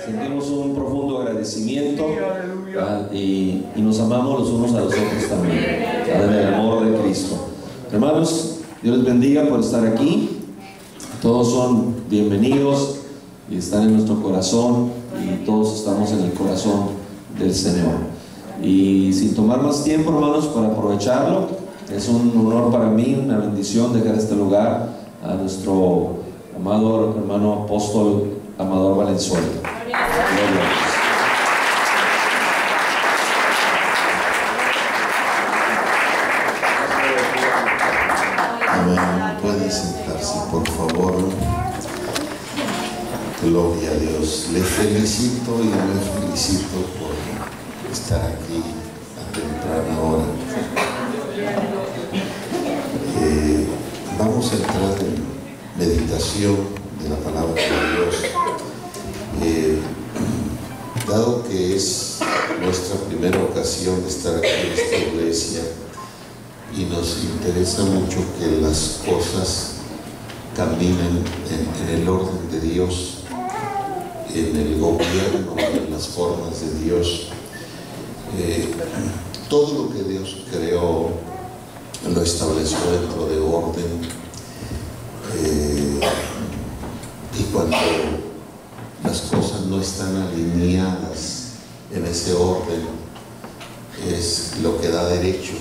Sentimos un profundo agradecimiento y nos amamos los unos a los otros también, en el amor de Cristo. Hermanos, Dios les bendiga por estar aquí. Todos son bienvenidos y están en nuestro corazón, y todos estamos en el corazón del Señor. Y sin tomar más tiempo, hermanos, para aprovecharlo, es un honor para mí, una bendición dejar este lugar a nuestro amado hermano apóstol Amador Valenzuela. Amén. Pueden sentarse, por favor. Gloria a Dios. Les felicito y les felicito por estar aquí a temprana hora. Vamos a entrar en meditación de la palabra de Dios. Dado que es nuestra primera ocasión de estar aquí en esta iglesia y nos interesa mucho que las cosas caminen en el orden de Dios, en el gobierno, en las formas de Dios, todo lo que Dios creó lo estableció dentro de orden, y cuando las cosas no están alineadas en ese orden, es lo que da derecho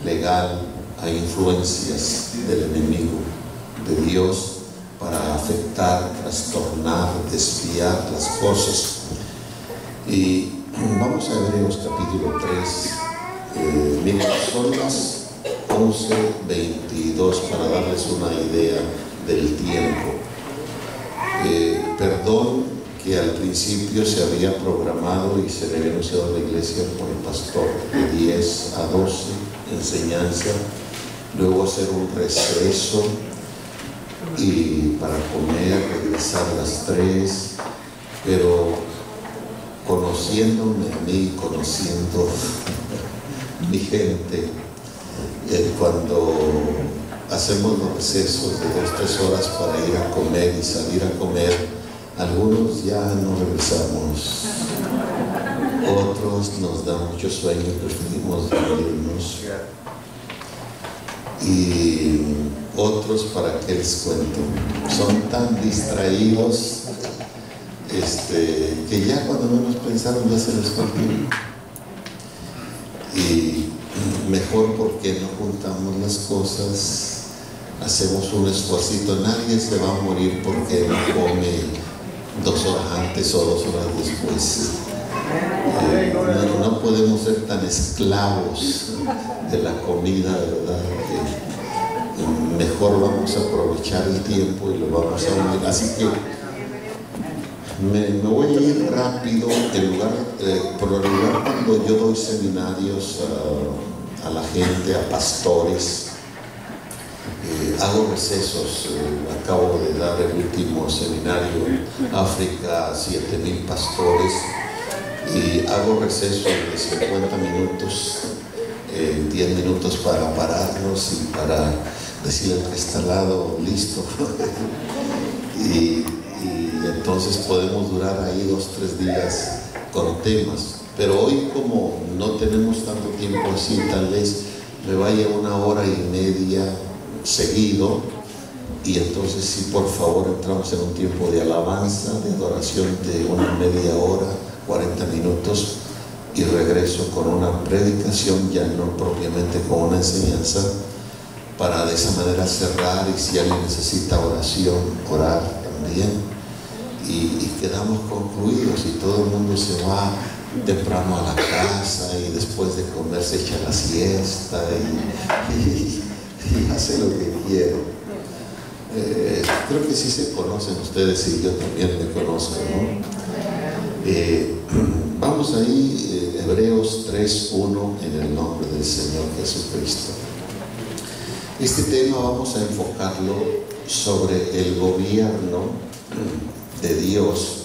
legal a influencias del enemigo de Dios para afectar, trastornar, desviar las cosas. Y vamos a Hebreos capítulo 3. Miren, son las 11:22 para darles una idea del tiempo. Perdón que al principio se había programado y se le había anunciado a la iglesia por el pastor de 10 a 12 enseñanza, luego hacer un receso y para comer, regresar a las 3, pero conociéndome a mí, conociendo mi gente, cuando hacemos los recesos de 2-3 horas para ir a comer y salir a comer, algunos ya no regresamos, otros nos da mucho sueño y preferimos dormirnos, y otros, ¿para qué les cuento? Son tan distraídos que ya cuando menos pensaron ya se les fue el tiempo. Y mejor porque no juntamos las cosas, hacemos un esfuercito. Nadie se va a morir porque no come 2 horas antes o 2 horas después. No podemos ser tan esclavos de la comida, ¿verdad? Mejor vamos a aprovechar el tiempo y lo vamos a unir. Así que me voy a ir rápido. Por lo regular, cuando yo doy seminarios a la gente, a pastores, hago recesos. Acabo de dar el último seminario en África a 7,000 pastores, y hago recesos de 50 minutos, 10 minutos para pararnos y para decirle al que está al lado, listo. y entonces podemos durar ahí 2-3 días con temas. Pero hoy, como no tenemos tanto tiempo así, tal vez me vaya 1 hora y media seguido, y entonces sí, por favor, entramos en un tiempo de alabanza, de adoración de una media hora, 40 minutos, y regreso con una predicación, ya no propiamente con una enseñanza, para de esa manera cerrar, y si alguien necesita oración, orar también, y quedamos concluidos, y todo el mundo se va temprano a la casa, y después de comer se echa la siesta y hace lo que quiere. Creo que sí se conocen ustedes, y yo también me conozco, ¿no? Vamos ahí, Hebreos 3:1, en el nombre del Señor Jesucristo. Este tema vamos a enfocarlo sobre el gobierno de Dios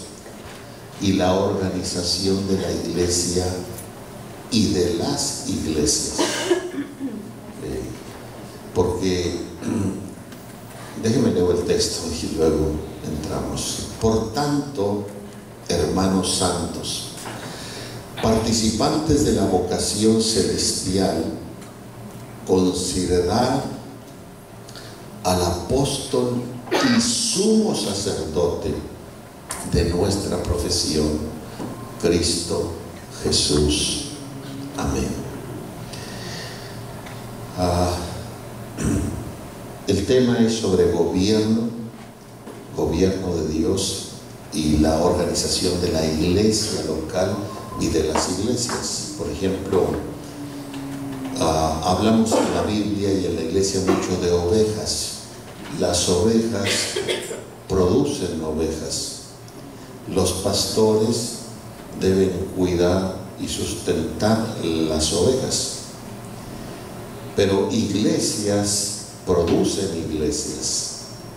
y la organización de la iglesia y de las iglesias. Porque, déjenme leer el texto y luego entramos. Por tanto, hermanos santos, participantes de la vocación celestial, considerar al apóstol y sumo sacerdote de nuestra profesión, Cristo Jesús. Amén. El tema es sobre gobierno de Dios y la organización de la iglesia local y de las iglesias. Por ejemplo, hablamos en la Biblia y en la iglesia mucho de ovejas. Las ovejas producen ovejas. Los pastores deben cuidar y sustentar las ovejas. Pero iglesias producen iglesias.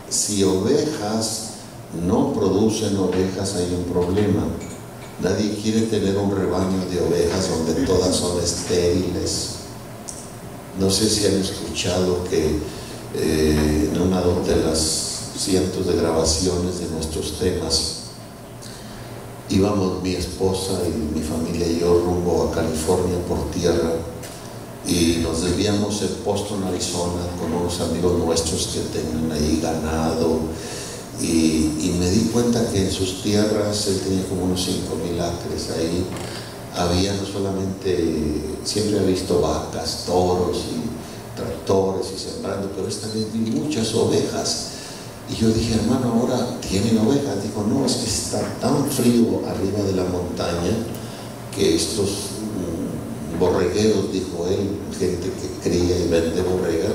Si ovejas no producen ovejas, hay un problema. Nadie quiere tener un rebaño de ovejas donde todas son estériles. No sé si han escuchado que en una de las cientos de grabaciones de nuestros temas, íbamos mi esposa y mi familia y yo rumbo a California por tierra, y nos desviamos en Boston, Arizona, con unos amigos nuestros que tenían ahí ganado, y me di cuenta que en sus tierras, él tenía como unos 5,000 acres ahí, había no solamente, siempre había visto vacas, toros y tractores y sembrando, pero esta vez vi muchas ovejas. Y yo dije, hermano, ¿ahora tienen ovejas? Dijo, no, es que está tan frío arriba de la montaña que estos borregueros, dijo él, gente que cría y vende borrega,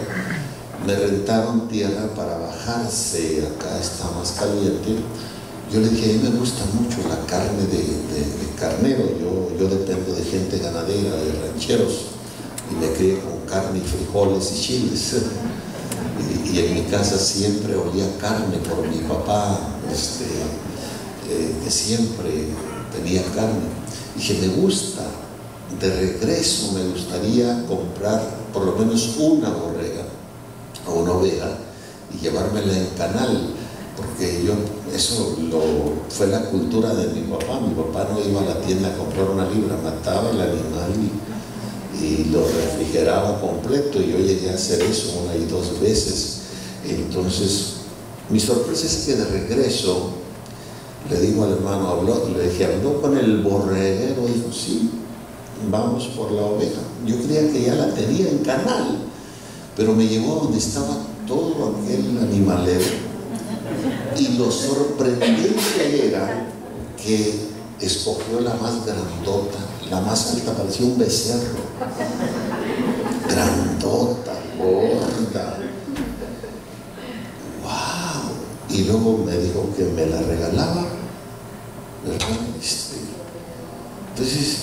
me rentaron tierra para bajarse, acá está más caliente. Yo le dije, a mí me gusta mucho la carne de carnero, yo dependo de gente ganadera, de rancheros, y me crié con carne y frijoles y chiles. Y en mi casa siempre olía carne por mi papá, que siempre tenía carne. Dije, me gusta, de regreso me gustaría comprar por lo menos una borrega o una oveja y llevármela en canal, porque eso fue la cultura de mi papá. Mi papá no iba a la tienda a comprar una libra, mataba el animal y lo refrigeraba completo, y yo llegué a hacer eso 1 y 2 veces. Entonces, mi sorpresa es que de regreso le digo al hermano, le dije, ¿habló con el borreguero? Dijo, sí, vamos por la oveja. Yo creía que ya la tenía en canal, pero me llevó a donde estaba todo aquel animalero, y lo sorprendente era que escogió la más grandota, la más alta, parecía un becerro, grandota, gorda. ¡Wow! Y luego me dijo que me la regalaba, ¿verdad? Entonces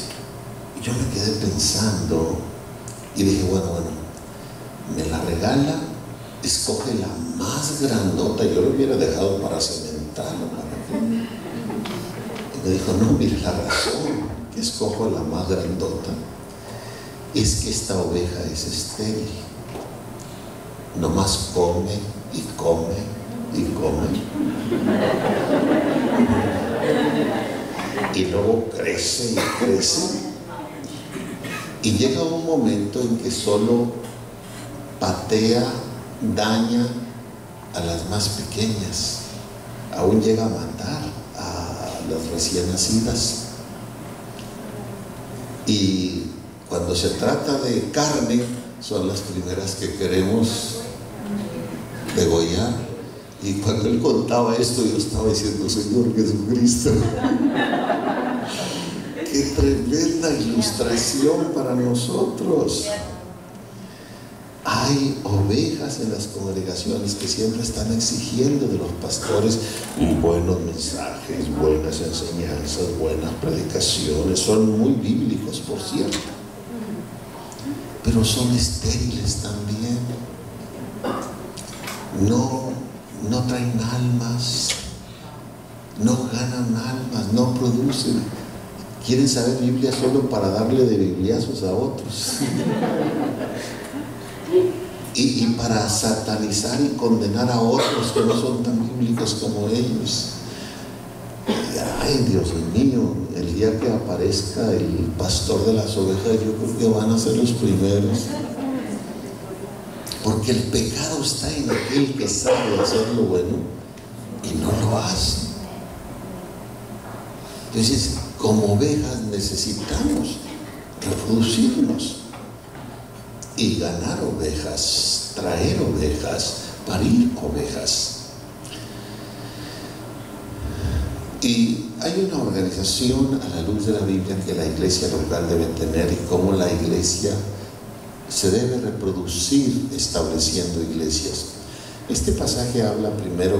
yo me quedé pensando y dije, bueno, me la regala, escoge la más grandota. Yo lo hubiera dejado para cementarlo, y me dijo, no, mire, la razón que escojo la más grandota es que esta oveja es estéril, nomás come y come y come, y luego crece y crece, y llega un momento en que solo patea, daña a las más pequeñas, aún llega a matar a las recién nacidas. Y cuando se trata de carne, son las primeras que queremos degollar. Y cuando él contaba esto, yo estaba diciendo, Señor Jesucristo, qué tremenda ilustración para nosotros. Hay ovejas en las congregaciones que siempre están exigiendo de los pastores buenos mensajes, buenas enseñanzas, buenas predicaciones. Son muy bíblicos, por cierto, pero son estériles también. No traen almas, no ganan almas, no producen. Quieren saber Biblia solo para darle de bibliazos a otros. Y para satanizar y condenar a otros que no son tan bíblicos como ellos. Ay, Dios mío, el día que aparezca el pastor de las ovejas, yo creo que van a ser los primeros. Porque el pecado está en aquel que sabe hacer lo bueno y no lo hace. Entonces, como ovejas necesitamos reproducirnos y ganar ovejas, traer ovejas, parir ovejas. Y hay una organización a la luz de la Biblia que la iglesia local debe tener, y cómo la iglesia se debe reproducir estableciendo iglesias. Este pasaje habla primero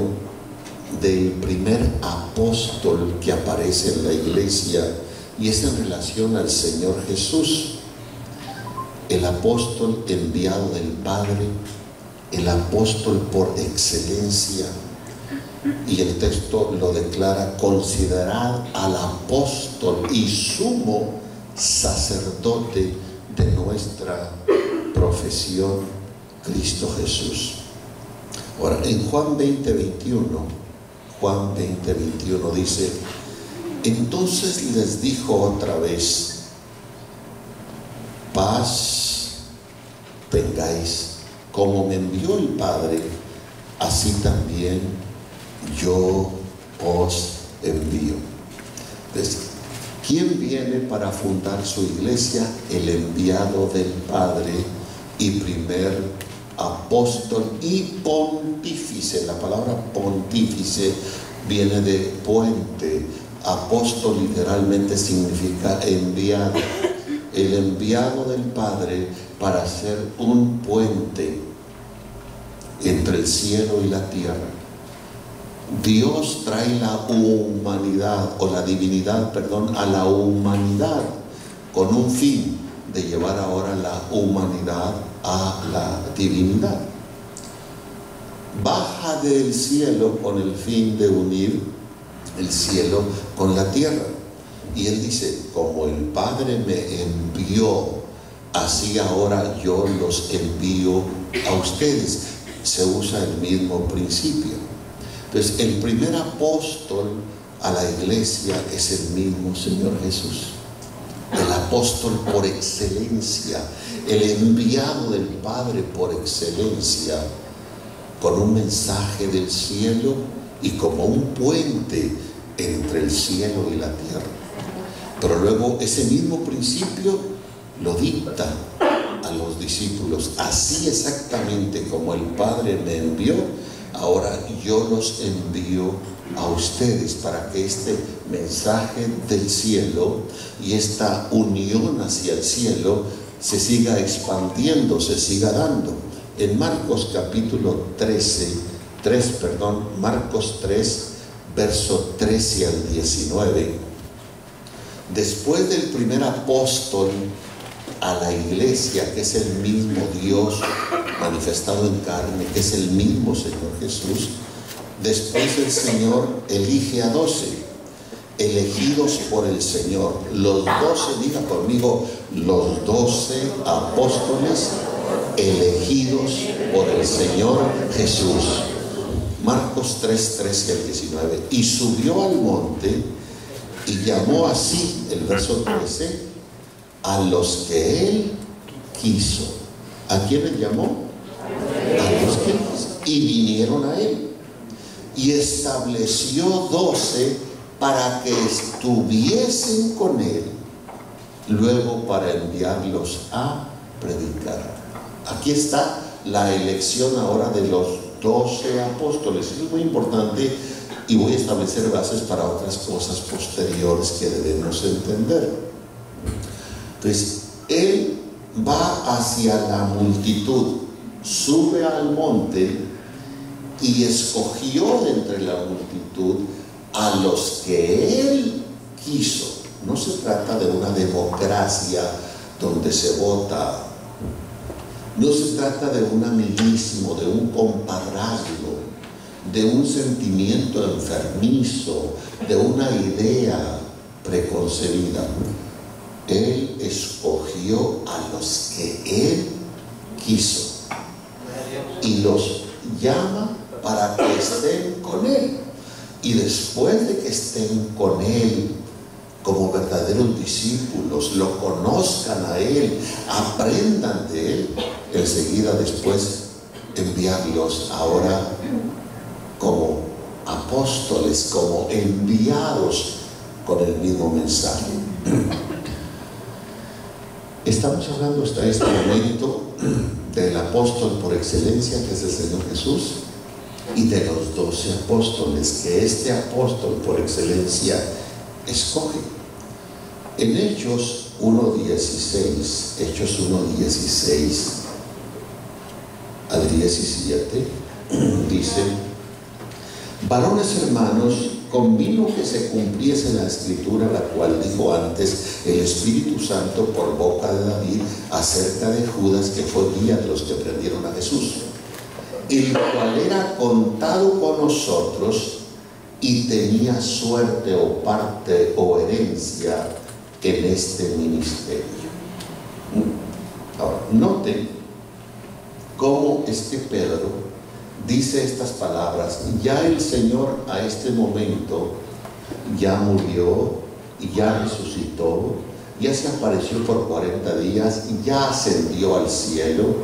del primer apóstol que aparece en la iglesia, y es en relación al Señor Jesús, el apóstol enviado del Padre, el apóstol por excelencia. Y el texto lo declara: considerad al apóstol y sumo sacerdote de nuestra profesión, Cristo Jesús. Ahora, en Juan 20:21 dice: entonces les dijo otra vez, paz tengáis, como me envió el Padre, así también yo os envío. Entonces, ¿quién viene para fundar su iglesia? El enviado del Padre y primer apóstol y pontífice. La palabra pontífice viene de puente. Apóstol literalmente significa enviado. El enviado del Padre para ser un puente entre el cielo y la tierra. Dios trae la humanidad, o la divinidad, perdón, a la humanidad, con un fin de llevar ahora la humanidad a la divinidad. Baja del cielo con el fin de unir el cielo con la tierra. Y él dice: como el Padre me envió, así ahora yo los envío a ustedes. Se usa el mismo principio. Entonces, el primer apóstol a la iglesia es el mismo Señor Jesús, el apóstol por excelencia, el enviado del Padre por excelencia, con un mensaje del cielo y como un puente entre el cielo y la tierra. Pero luego ese mismo principio lo dicta a los discípulos: así exactamente como el Padre me envió, ahora yo los envío a ustedes, para que este mensaje del cielo y esta unión hacia el cielo se siga expandiendo, se siga dando. En Marcos capítulo 3, Marcos 3, verso 13 al 19, después del primer apóstol a la iglesia, que es el mismo Dios manifestado en carne, que es el mismo Señor Jesús, después el Señor elige a 12, elegidos por el Señor. Los 12, diga conmigo, los 12 apóstoles elegidos por el Señor Jesús. Marcos 3, 13 al 19. Y subió al monte y llamó así, el verso 13, a los que él quiso. ¿A quiénes llamó? A los que quiso. Y vinieron a él. Y estableció 12 para que estuviesen con él, luego para enviarlos a predicar. Aquí está la elección ahora de los 12 apóstoles. Eso es muy importante, y voy a establecer bases para otras cosas posteriores que debemos entender. Entonces, él va hacia la multitud, sube al monte y escogió de entre la multitud a los que él quiso. No se trata de una democracia donde se vota. No se trata de un amiguismo, de un compadrazgo, de un sentimiento enfermizo, de una idea preconcebida. Él escogió a los que él quiso y los llama para que estén con él. y después de que estén con Él como verdaderos discípulos, lo conozcan a Él, aprendan de Él, enseguida después enviarlos ahora como apóstoles, como enviados con el mismo mensaje. Estamos hablando hasta este momento del apóstol por excelencia, que es el Señor Jesús, y de los 12 apóstoles que este apóstol por excelencia escoge. En Hechos 1:16, Hechos 1:16 al 17, dice: varones hermanos, convino que se cumpliese la escritura, la cual dijo antes el Espíritu Santo por boca de David acerca de Judas, que fue guía de los que prendieron a Jesús, el cual era contado con nosotros y tenía suerte o parte o herencia en este ministerio. Ahora, noten cómo es que Pedro dice estas palabras. Ya el Señor a este momento ya murió y ya resucitó, ya se apareció por 40 días, ya ascendió al cielo,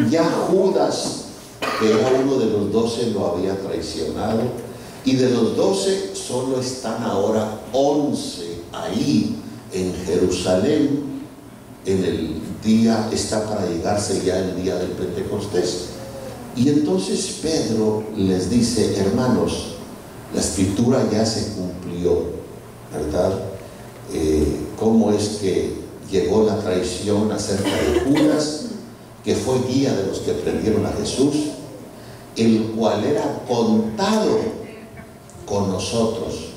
ya Judas, que era uno de los 12, lo había traicionado, y de los 12 solo están ahora 11 ahí en Jerusalén. En el día, está para llegarse ya el día del Pentecostés. Y entonces Pedro les dice: hermanos, la escritura ya se cumplió, ¿verdad? ¿Cómo es que llegó la traición acerca de Judas, que fue guía de los que prendieron a Jesús, el cual era contado con nosotros?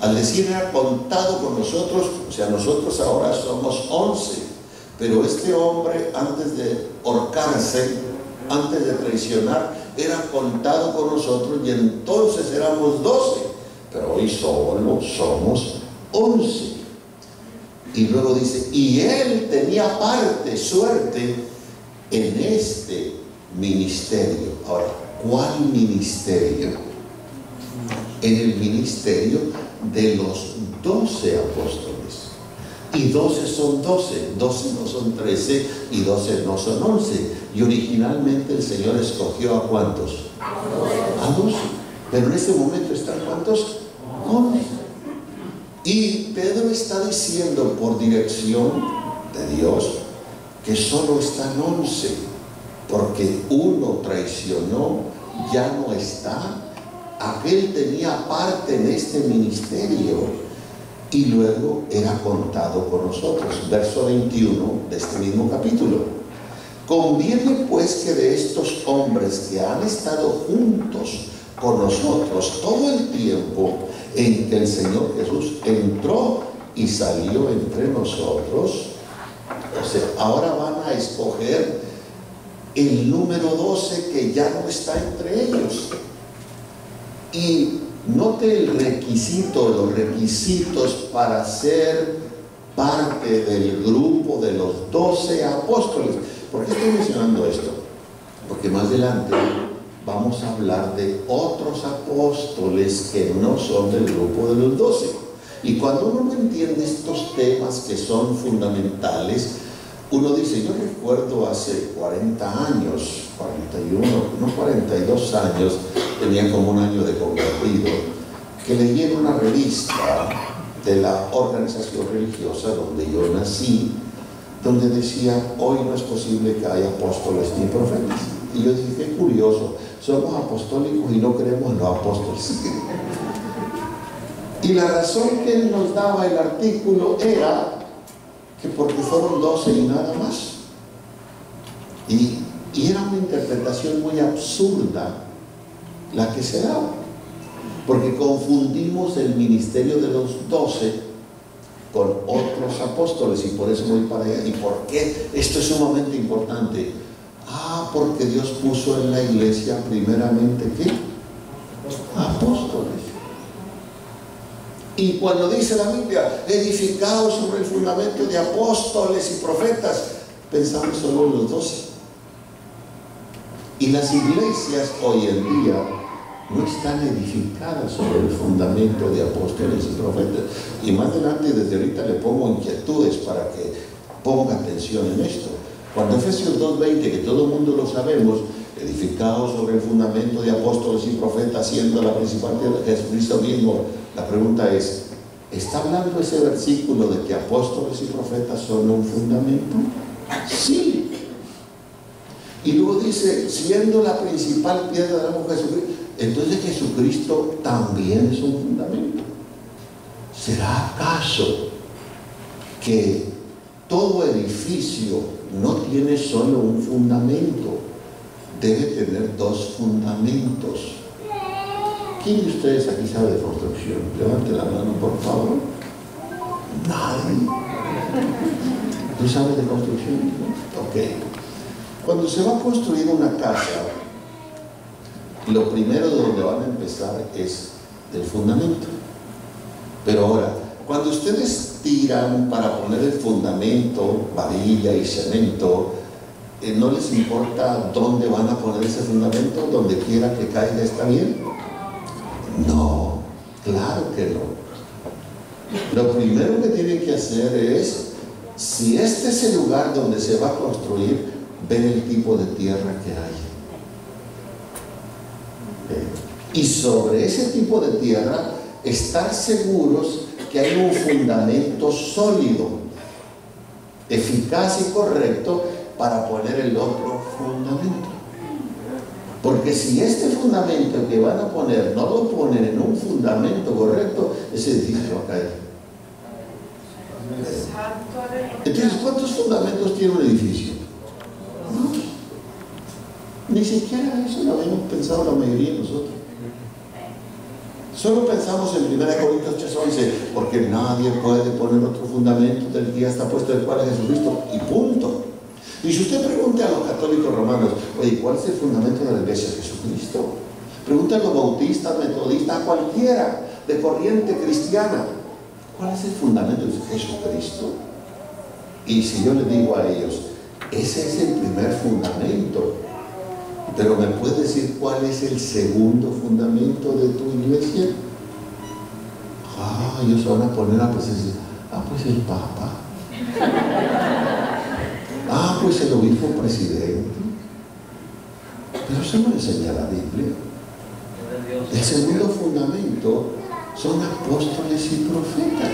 Al decir era contado con nosotros, o sea, nosotros ahora somos 11, pero este hombre, antes de ahorcarse, antes de traicionar, era contado con nosotros, y entonces éramos 12, pero hoy solo somos 11. Y luego dice: y él tenía parte, suerte en este ministerio. Ahora, ¿cuál ministerio? En el ministerio de los 12 apóstoles. Y 12 son 12, 12 no son 13 y 12 no son 11. Y originalmente el Señor escogió ¿a cuántos? A 12. Pero en este momento están ¿cuántos? 11. Y Pedro está diciendo por dirección de Dios que solo están 11, porque uno traicionó, ya no está. Aquel tenía parte en este ministerio y luego era contado con nosotros. Verso 21 de este mismo capítulo: conviene pues que de estos hombres que han estado juntos con nosotros todo el tiempo en que el Señor Jesús entró y salió entre nosotros, o sea, ahora van a escoger el número 12 que ya no está entre ellos. Y note el requisito, los requisitos para ser parte del grupo de los 12 apóstoles. ¿Por qué estoy mencionando esto? Porque más adelante vamos a hablar de otros apóstoles que no son del grupo de los 12. Y cuando uno no entiende estos temas que son fundamentales, uno dice: yo recuerdo hace 40 años, 41, no 42 años, tenía como un año de convertido, que leí en una revista de la organización religiosa donde yo nací, donde decía: hoy no es posible que haya apóstoles ni profetas. Y yo dije: qué curioso, somos apostólicos y no creemos en los apóstoles. Y la razón que él nos daba el artículo era que porque fueron 12 y nada más. Y era una interpretación muy absurda la que se daba, porque confundimos el ministerio de los 12 con otros apóstoles. Y por eso voy para allá. ¿Y por qué esto es sumamente importante? Porque Dios puso en la iglesia primeramente ¿qué? Apóstoles. Y cuando dice la Biblia, edificados sobre el fundamento de apóstoles y profetas, pensamos solo en los 12. Y las iglesias hoy en día no están edificadas sobre el fundamento de apóstoles y profetas. Y más adelante, desde ahorita le pongo inquietudes para que ponga atención en esto. Cuando Efesios 2:20, que todo el mundo lo sabemos, edificados sobre el fundamento de apóstoles y profetas, siendo la principal de Jesucristo mismo, la pregunta es, ¿está hablando ese versículo de que apóstoles y profetas son un fundamento? Sí. Y luego dice, siendo la principal piedra de la mujer Jesucristo, entonces Jesucristo también es un fundamento. ¿Será acaso que todo edificio no tiene solo un fundamento? Debe tener dos fundamentos. ¿Quién de ustedes aquí sabe de construcción? Levante la mano, por favor. Nadie. ¿Tú sabes de construcción? Ok. Cuando se va a construir una casa, lo primero de donde van a empezar es del fundamento. Pero ahora, cuando ustedes tiran para poner el fundamento, varilla y cemento, ¿no les importa dónde van a poner ese fundamento? ¿Donde quiera que caiga está bien? No, claro que no. Lo primero que tienen que hacer es, si este es el lugar donde se va a construir, ver el tipo de tierra que hay. Y sobre ese tipo de tierra, estar seguros que hay un fundamento sólido, eficaz y correcto para poner el otro fundamento. Porque si este fundamento que van a poner no lo ponen en un fundamento correcto, ese edificio va a caer. Entonces, ¿cuántos fundamentos tiene un edificio? No. Ni siquiera eso lo habíamos pensado la mayoría de nosotros. Solo pensamos en 1 Corintios 3:11, porque nadie puede poner otro fundamento del que ya está puesto, el cual es Jesucristo, y punto. Y si usted pregunta a los católicos romanos, oye, ¿cuál es el fundamento de la iglesia? Jesucristo. Pregunta a los bautistas, metodistas, a cualquiera de corriente cristiana, ¿cuál es el fundamento de Jesucristo? Y si yo les digo a ellos, ese es el primer fundamento, pero ¿me puedes decir cuál es el segundo fundamento de tu iglesia? Ellos van a poner pues el Papa. Pues el obispo presidente. Pero eso no enseña la Biblia. El segundo fundamento son apóstoles y profetas.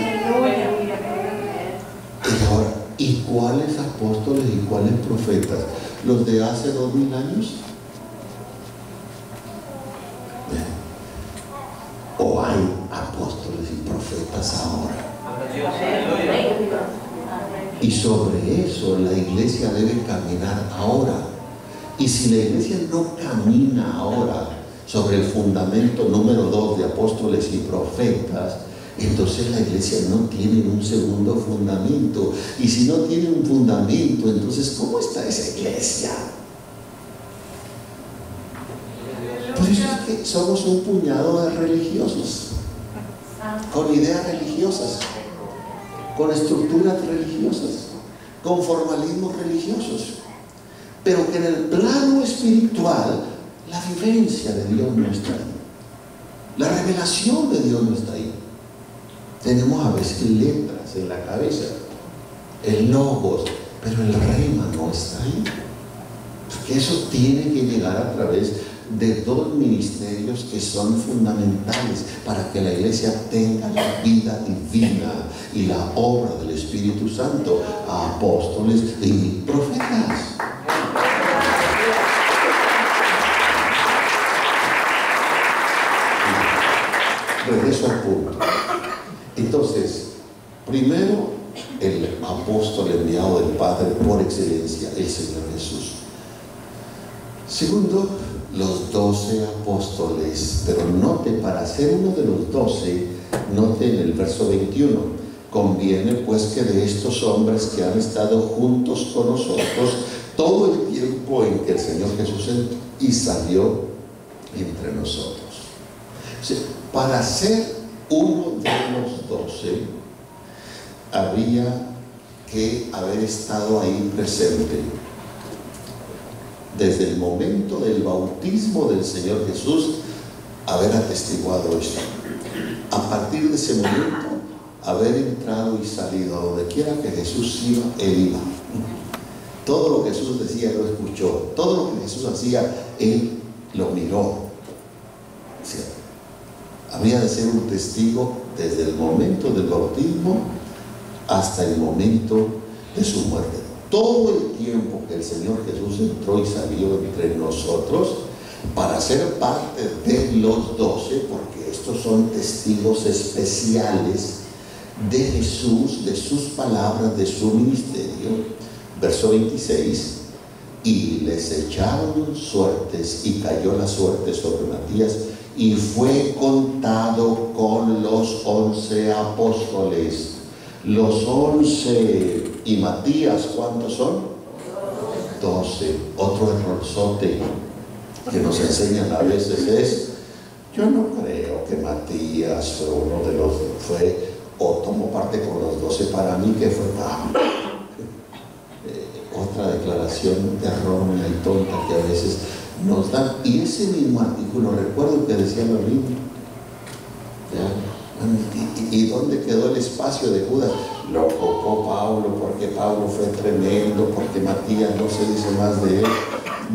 Y ahora, ¿y cuáles apóstoles y cuáles profetas? ¿Los de hace 2000 años? ¿O hay apóstoles y profetas ahora? Y sobre eso la iglesia debe caminar ahora. Y si la iglesia no camina ahora sobre el fundamento número 2 de apóstoles y profetas, entonces la iglesia no tiene un segundo fundamento. Y si no tiene un fundamento, entonces ¿cómo está esa iglesia? Por eso es que somos un puñado de religiosos, con ideas religiosas, con estructuras religiosas, con formalismos religiosos, pero que en el plano espiritual la vivencia de Dios no está ahí, la revelación de Dios no está ahí. Tenemos a veces letras en la cabeza, el logos, pero el rema no está ahí, porque eso tiene que llegar a través de dos ministerios que son fundamentales para que la iglesia tenga la vida divina y la obra del Espíritu Santo, a apóstoles y profetas. Regreso al punto. Entonces, primero, el apóstol enviado del Padre por excelencia, el Señor Jesús. Segundo, los 12 apóstoles, pero note, para ser uno de los 12, note en el verso 21, conviene pues que de estos hombres que han estado juntos con nosotros todo el tiempo en que el Señor Jesús entró y salió entre nosotros. O sea, para ser uno de los 12, habría que haber estado ahí presente desde el momento del bautismo del Señor Jesús haber atestiguado esto. A partir de ese momento, haber entrado y salido a donde quiera que Jesús iba, Él iba. Todo lo que Jesús decía, lo escuchó. Todo lo que Jesús hacía, Él lo miró. ¿Sí? Había de ser un testigo desde el momento del bautismo hasta el momento de su muerte. Todo el tiempo que el Señor Jesús entró y salió entre nosotros para ser parte de los 12, porque estos son testigos especiales de Jesús, de sus palabras, de su ministerio. Verso 26, y les echaron suertes y cayó la suerte sobre Matías y fue contado con los 11 apóstoles. Los 11 y Matías, ¿cuántos son? 12. Otro errorzote que nos enseñan a veces es: yo no creo que Matías fue uno de los, o tomó parte con los 12. Para mí que fue otra declaración errónea y tonta que a veces nos dan. Y ese mismo artículo, recuerdo que decía lo mismo. ¿Y dónde quedó el espacio de Judas? Lo ocupó Pablo, porque Pablo fue tremendo, porque Matías no se dice más de él.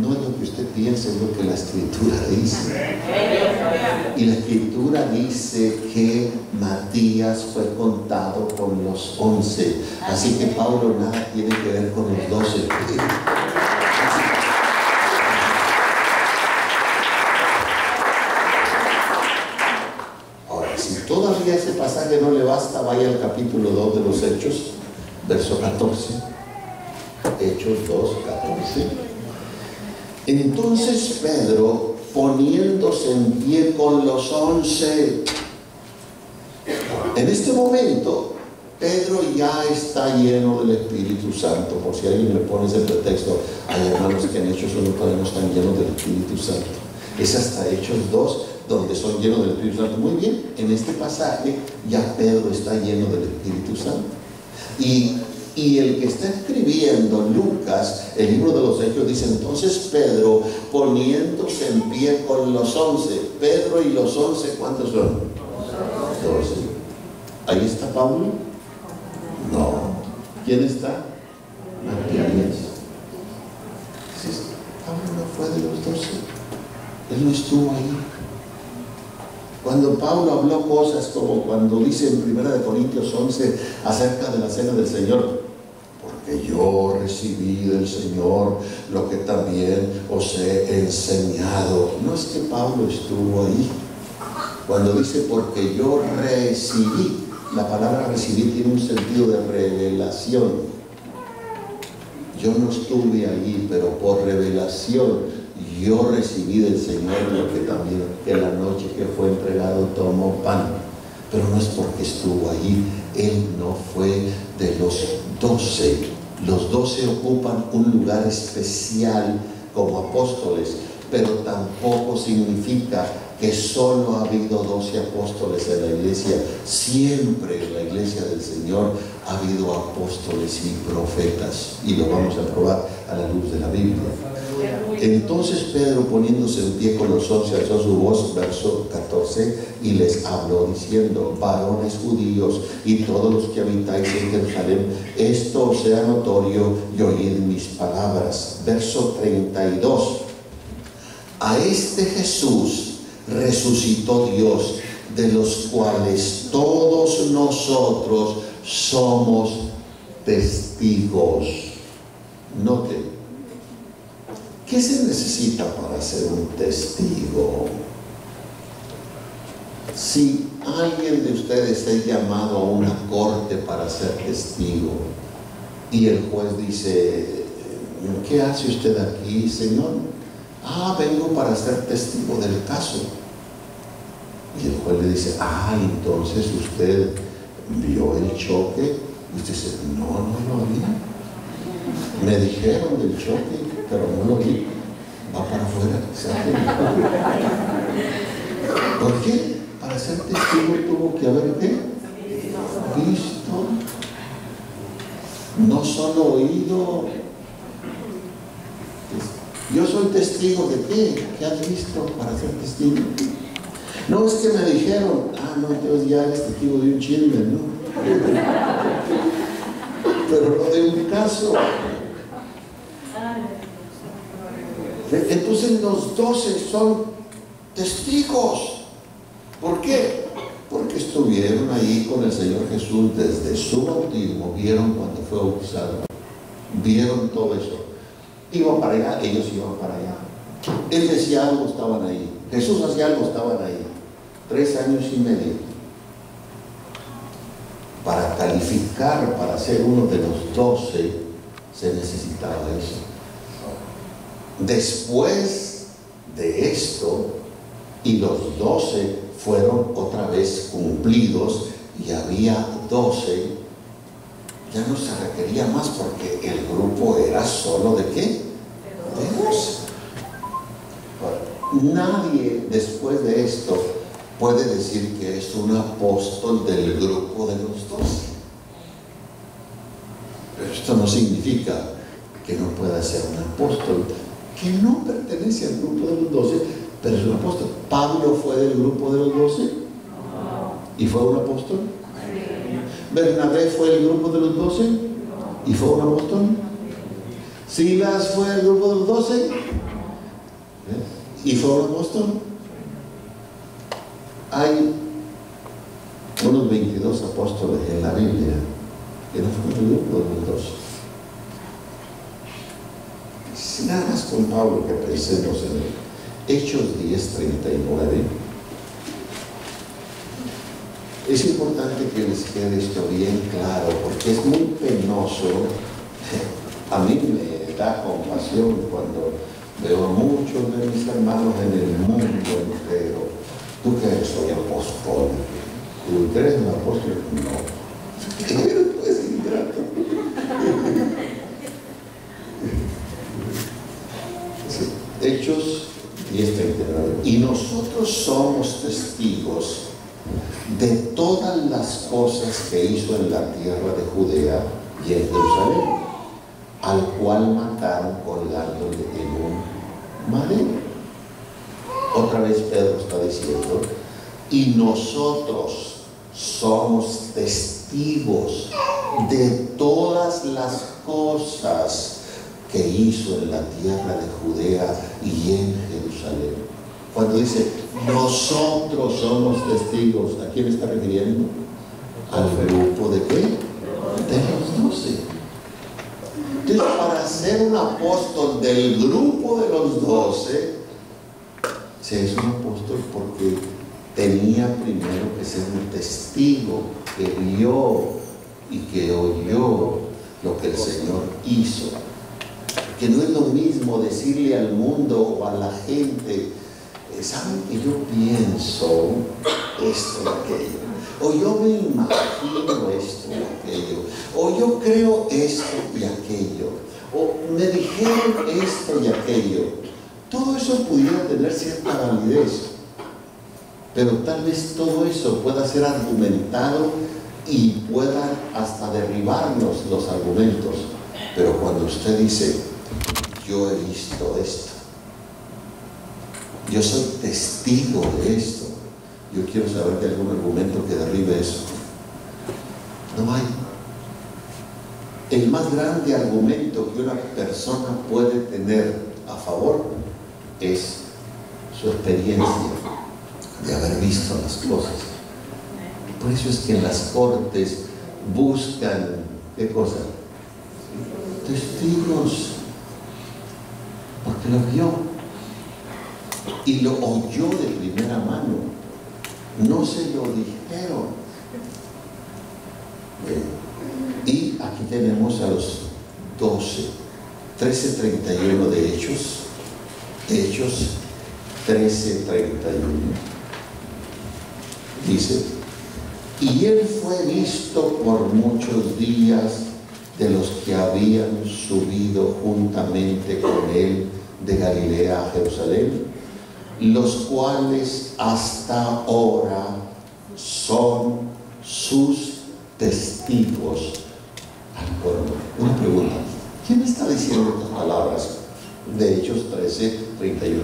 No es lo que usted piensa, es lo que la Escritura dice. Y la Escritura dice que Matías fue contado con los 11. Así que Pablo nada tiene que ver con los 12. Ahora, si todavía ese pasaje no le basta, vaya al capítulo 2 de los Hechos, verso 14. Hechos 2, 14. Entonces Pedro, poniéndose en pie con los 11, en este momento Pedro ya está lleno del Espíritu Santo. Por si alguien le pone ese pretexto, hay hermanos que en Hechos 1 todavía no están llenos del Espíritu Santo. Es hasta Hechos 2 donde son llenos del Espíritu Santo. Muy bien, en este pasaje ya Pedro está lleno del Espíritu Santo. Y el que está escribiendo Lucas, el libro de los Hechos, dice: entonces Pedro, poniéndose en pie con los 11. Pedro y los 11, ¿cuántos son? 12. ¿Ahí está Pablo? No. ¿Quién está? Matías. Pablo no fue de los 12. Él no estuvo ahí. Cuando Pablo habló cosas como cuando dice en 1 Corintios 11 acerca de la cena del Señor: porque yo recibí del Señor lo que también os he enseñado. No es que Pablo estuvo ahí. Cuando dice porque yo recibí, la palabra recibir tiene un sentido de revelación. Yo no estuve allí, pero por revelación yo recibí del Señor lo que también, que la noche que fue entregado tomó pan. Pero no es porque estuvo allí. Él no fue de los 12. Los 12 ocupan un lugar especial como apóstoles, pero tampoco significa que solo ha habido 12 apóstoles en la iglesia. Siempre en la iglesia del Señor ha habido apóstoles y profetas, y lo vamos a probar a la luz de la Biblia. Entonces Pedro, poniéndose en pie con los 11, alzó su voz, verso 14, y les habló diciendo: varones judíos y todos los que habitáis en Jerusalén, esto os sea notorio y oíd mis palabras. Verso 32. A este Jesús resucitó Dios, de los cuales todos nosotros somos testigos. Noten, ¿qué se necesita para ser un testigo? Si alguien de ustedes es llamado a una corte para ser testigo y el juez dice: ¿qué hace usted aquí, señor? Vengo para ser testigo del caso. Y el juez le dice: entonces usted vio el choque. Y usted dice: no lo vi. Me dijeron del choque, pero no lo vi. Va para afuera. ¿Por qué? Para ser testigo tuvo que haber ¿qué? Visto. No solo oído. Yo soy testigo de qué. ¿Qué has visto para ser testigo? No, es que me dijeron, no, entonces ya eres testigo de un chisme, ¿no? Pero lo de un caso. Entonces los 12 son testigos. ¿Por qué? Porque estuvieron ahí con el Señor Jesús desde su bautismo, vieron cuando fue bautizado, vieron todo eso. Iban para allá, ellos iban para allá. Él decía algo, estaban ahí. Jesús hacía algo, estaban ahí. 3 años y medio. Para calificar, para ser uno de los 12, se necesitaba eso. Después de esto, y los 12 fueron otra vez cumplidos, y había 12, ya no se requería más porque el grupo era solo ¿de qué? De 12. Bueno, nadie después de esto puede decir que es un apóstol del grupo de los 12. Pero esto no significa que no pueda ser un apóstol que no pertenece al grupo de los 12, pero es un apóstol. ¿Pablo fue del grupo de los 12? ¿Y fue un apóstol? ¿Bernabé fue del grupo de los 12? ¿Y fue un apóstol? ¿Silas fue del grupo de los 12? ¿Y fue un apóstol? Hay unos 22 apóstoles en la Biblia que no fueron del grupo de los 12. Si nada más con Pablo que pensemos en Hechos 10:39. Es importante que les quede esto bien claro, porque es muy penoso. A mí me da compasión cuando veo a muchos de mis hermanos en el mundo entero. ¿Tú qué eres? Soy apóstol. ¿Tú eres un apóstol? No. ¿Qué eres? Pues ingrato. Hechos 10:39. Y nosotros somos testigos de todas las cosas que hizo en la tierra de Judea y en Jerusalén, al cual mataron colgándole en un madero. Otra vez Pedro está diciendo, y nosotros somos testigos de todas las cosas que hizo en la tierra de Judea y en Jerusalén. Cuando dice, nosotros somos testigos, ¿a quién está refiriendo? Al grupo de qué? De los 12. Entonces, para ser un apóstol del grupo de los 12, se es un apóstol porque tenía primero que ser un testigo que vio y que oyó lo que el Señor hizo. Que no es lo mismo decirle al mundo o a la gente, ¿saben que yo pienso esto y aquello? O yo me imagino esto y aquello. O yo creo esto y aquello. O me dijeron esto y aquello. Todo eso pudiera tener cierta validez. Pero tal vez todo eso pueda ser argumentado y pueda hasta derribarnos los argumentos. Pero cuando usted dice, yo he visto esto, yo soy testigo de esto, yo quiero saber de algún argumento que derribe eso. No hay. El más grande argumento que una persona puede tener a favor es su experiencia de haber visto las cosas. Por eso es que en las cortes buscan, ¿qué cosa? Testigos, porque lo vio y lo oyó de primera mano, no se lo dijeron. Y aquí tenemos a los 12, 13:31 de Hechos 13:31, dice, y él fue visto por muchos días de los que habían subido juntamente con él de Galilea a Jerusalén, los cuales hasta ahora son sus testigos al pueblo. Una pregunta, ¿quién está diciendo estas palabras de Hechos 13:31?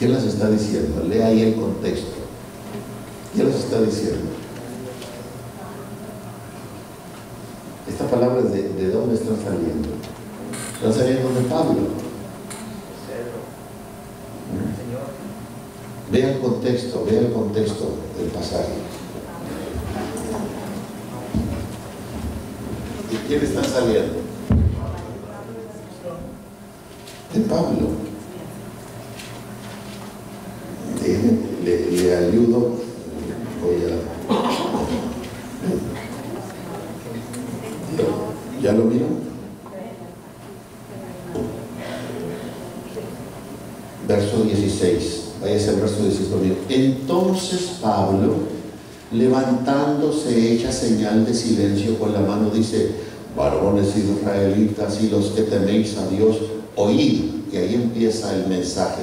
¿Quién las está diciendo? Lea ahí el contexto. ¿Quién las está diciendo? Estas palabras de dónde están saliendo. Están saliendo de Pablo. Vea el contexto del pasaje. ¿De quién están saliendo? De Pablo. Le ayudo. ¿Ya lo vieron? Verso 16. Váyase al verso 16 conmigo. Entonces Pablo, levantándose, echa señal de silencio con la mano, dice: varones israelitas y los que teméis a Dios, oíd. Y ahí empieza el mensaje.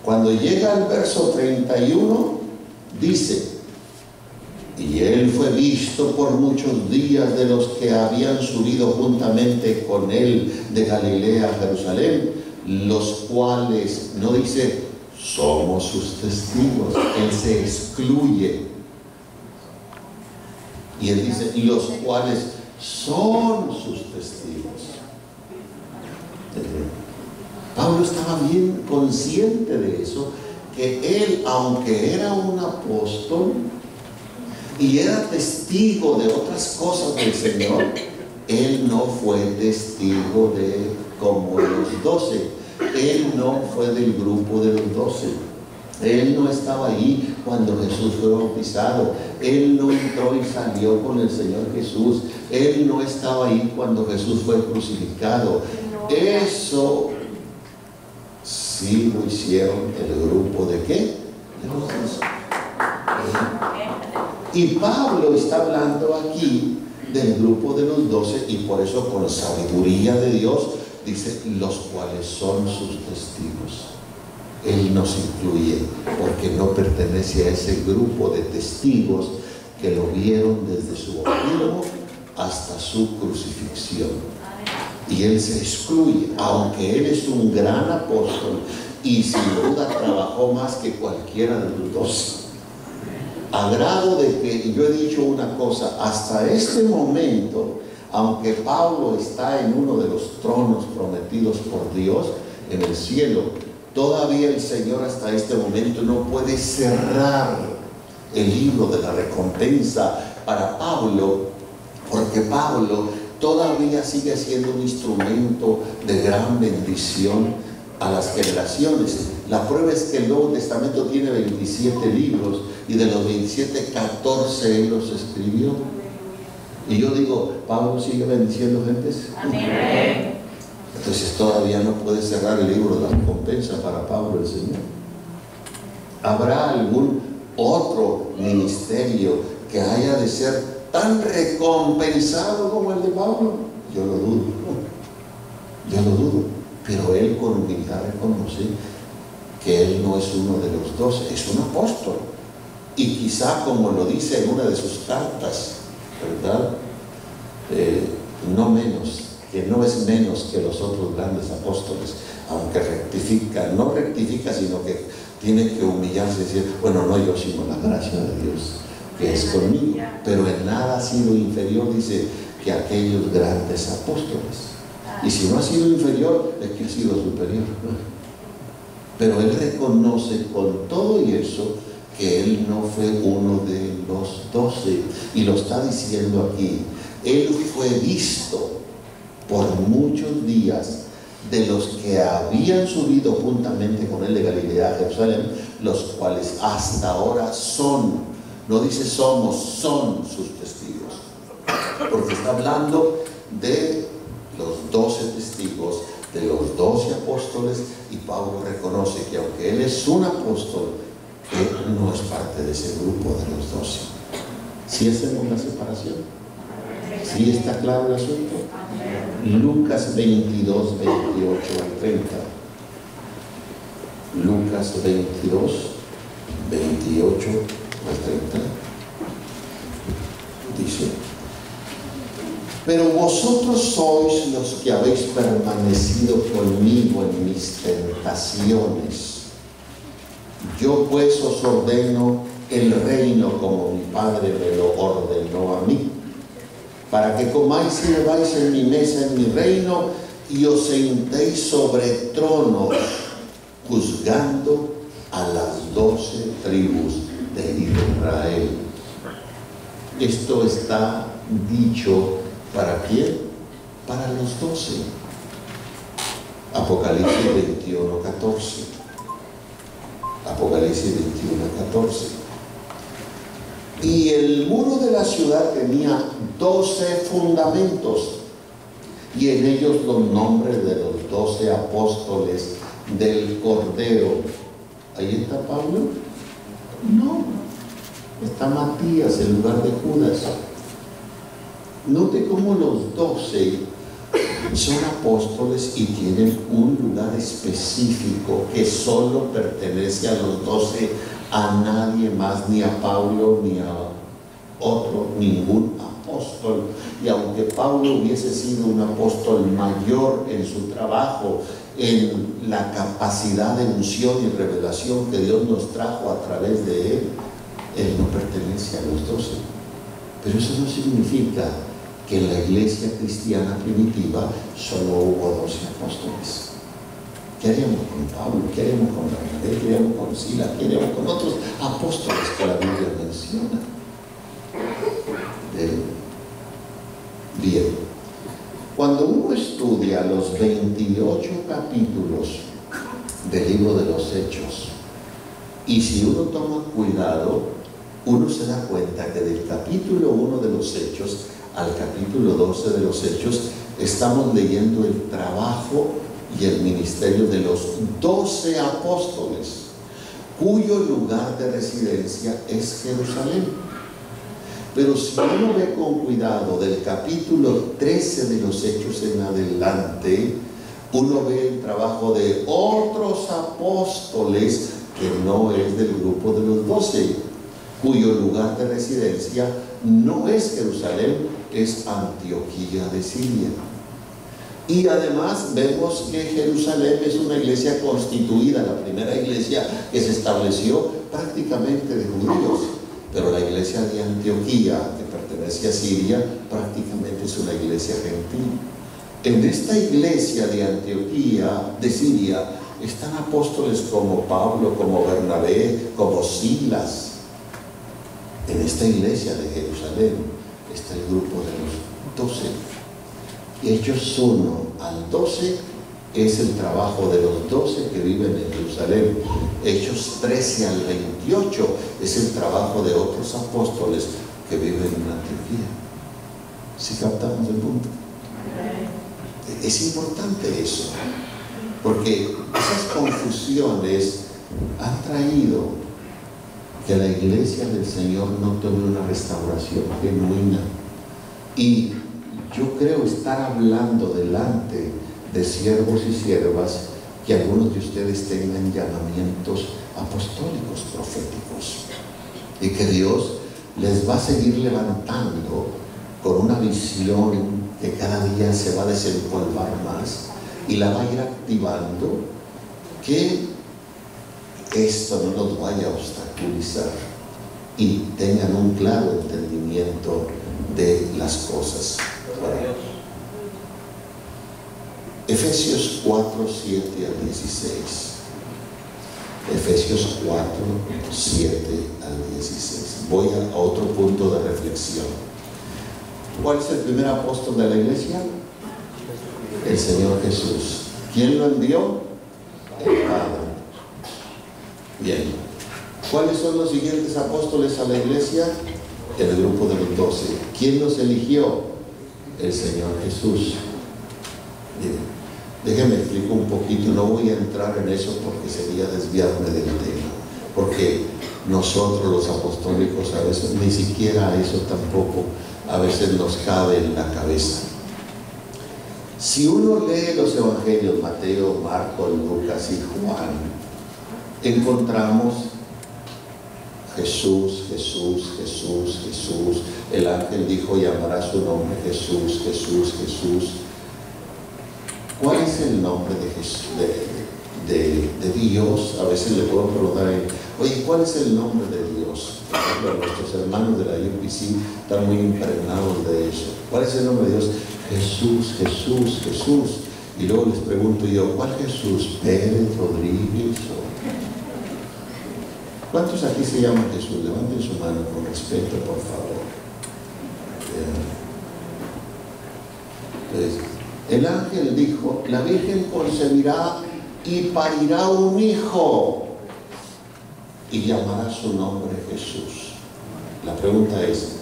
Cuando llega al verso 31, dice: y él fue visto por muchos días de los que habían subido juntamente con él de Galilea a Jerusalén, los cuales, no dice somos sus testigos, él se excluye. Y él dice, los cuales son sus testigos. Pablo estaba bien consciente de eso, que él, aunque era un apóstol y era testigo de otras cosas del Señor, él no fue testigo de como los 12. Él no fue del grupo de los 12. Él no estaba ahí cuando Jesús fue bautizado. Él no entró y salió con el Señor Jesús. Él no estaba ahí cuando Jesús fue crucificado. Eso sí lo hicieron el grupo de ¿qué? De los 12. Y Pablo está hablando aquí del grupo de los 12, y por eso con sabiduría de Dios dice los cuales son sus testigos. Él nos incluye porque no pertenece a ese grupo de testigos que lo vieron desde su bautismo hasta su crucifixión. Y él se excluye, aunque él es un gran apóstol y sin duda trabajó más que cualquiera de los 12. A grado de que yo he dicho una cosa, hasta este momento, aunque Pablo está en uno de los tronos prometidos por Dios en el cielo, todavía el Señor hasta este momento no puede cerrar el libro de la recompensa para Pablo, porque Pablo todavía sigue siendo un instrumento de gran bendición a las generaciones. La prueba es que el Nuevo Testamento tiene 27 libros y de los 27, 14 él los escribió. Y yo digo, ¿Pablo sigue bendiciendo gentes? Amén. Entonces todavía no puede cerrar el libro de la recompensa para Pablo el Señor. ¿Habrá algún otro ministerio que haya de ser tan recompensado como el de Pablo? Yo lo dudo. Yo lo dudo. Pero él con humildad reconoce que él no es uno de los 12, es un apóstol. Y quizá, como lo dice en una de sus cartas, ¿verdad? No menos, que no es menos que los otros grandes apóstoles, aunque rectifica, no rectifica, sino que tiene que humillarse y decir, bueno, no yo, sino la gracia de Dios que es conmigo. Pero en nada ha sido inferior, dice, que aquellos grandes apóstoles. Y si no ha sido inferior, es que ha sido superior. Pero él reconoce con todo y eso que él no fue uno de los 12. Y lo está diciendo aquí. Él fue visto por muchos días de los que habían subido juntamente con él de Galilea a Jerusalén, los cuales hasta ahora son, no dice somos, son sus testigos. Porque está hablando de los 12 testigos, de los 12 apóstoles, y Pablo reconoce que aunque él es un apóstol, él no es parte de ese grupo de los 12. ¿Sí hacemos la separación? ¿Sí está claro el asunto? Lucas 22, 28 al 30. Lucas 22, 28 al 30. Dice: pero vosotros sois los que habéis permanecido conmigo en mis tentaciones, Yo pues os ordeno el reino como mi Padre me lo ordenó a mí, para que comáis y bebáis en mi mesa, en mi reino, y os sentéis sobre tronos, juzgando a las 12 tribus de Israel. Esto está dicho ¿para quién? Para los 12. Apocalipsis 21, 14. Apocalipsis 21, 14. Y el muro de la ciudad tenía 12 fundamentos, y en ellos los nombres de los 12 apóstoles del Cordero. ¿Ahí está Pablo? No. Está Matías en lugar de Judas. Note cómo los 12 son apóstoles y tienen un lugar específico que solo pertenece a los 12, a nadie más, ni a Pablo ni a otro, ningún apóstol. Y aunque Pablo hubiese sido un apóstol mayor en su trabajo, en la capacidad de unción y revelación que Dios nos trajo a través de él no pertenece a los 12. Pero eso no significa que en la iglesia cristiana primitiva solo hubo 12 apóstoles. ¿Qué haríamos con Pablo? ¿Qué haríamos con Bernabé? ¿Qué haríamos con Sila? ¿Qué haríamos con otros apóstoles que la Biblia menciona? Bien. Cuando uno estudia los 28 capítulos del libro de los Hechos, y si uno toma cuidado, uno se da cuenta que del capítulo 1 de los Hechos al capítulo 12 de los Hechos, estamos leyendo el trabajo y el ministerio de los 12 apóstoles, cuyo lugar de residencia es Jerusalén. Pero si uno ve con cuidado del capítulo 13 de los Hechos en adelante, uno ve el trabajo de otros apóstoles que no es del grupo de los 12, cuyo lugar de residencia no es Jerusalén, es Antioquía de Siria. Y además vemos que Jerusalén es una iglesia constituida, la primera iglesia que se estableció prácticamente de judíos, pero la iglesia de Antioquía, que pertenece a Siria, prácticamente es una iglesia gentil. En esta iglesia de Antioquía de Siria están apóstoles como Pablo, como Bernabé, como Silas. En esta iglesia de Jerusalén está el grupo de los 12. Hechos 1 al 12 es el trabajo de los 12 que viven en Jerusalén. Hechos 13 al 28 es el trabajo de otros apóstoles que viven en Antioquía. ¿Sí captamos el punto? Es importante eso, porque esas confusiones han traído que la iglesia del Señor no tuvo una restauración genuina. Y yo creo estar hablando delante de siervos y siervas que algunos de ustedes tengan llamamientos apostólicos, proféticos, y que Dios les va a seguir levantando con una visión que cada día se va a desempolvar más y la va a ir activando, que esto no los vaya a obstaculizar y tengan un claro entendimiento de las cosas. Ahora, Efesios 4, 7 al 16. Efesios 4, 7 al 16. Voy a otro punto de reflexión. ¿Cuál es el primer apóstol de la iglesia? El Señor Jesús. ¿Quién lo envió? El Padre. Bien. ¿Cuáles son los siguientes apóstoles a la iglesia? El grupo de los 12. ¿Quién los eligió? El Señor Jesús. Bien. Déjenme explicar un poquito, no voy a entrar en eso porque sería desviarme del tema, porque nosotros los apostólicos a veces, ni siquiera eso tampoco a veces nos cabe en la cabeza. Si uno lee los evangelios, Mateo, Marcos, Lucas y Juan, encontramos Jesús, Jesús, Jesús, Jesús. El ángel dijo, llamará su nombre Jesús, Jesús, Jesús. ¿Cuál es el nombre de Jesús, de Dios? A veces le puedo preguntar, Oye, ¿cuál es el nombre de Dios? Por ejemplo, nuestros hermanos de la UPC están muy impregnados de eso. ¿Cuál es el nombre de Dios? Jesús, Jesús, Jesús. Y luego les pregunto yo, ¿cuál Jesús? ¿Pérez, Rodríguez? ¿Cuántos aquí se llaman Jesús? Levanten su mano con respeto, por favor. Entonces, el ángel dijo, la Virgen concebirá y parirá un hijo y llamará su nombre Jesús. La pregunta es,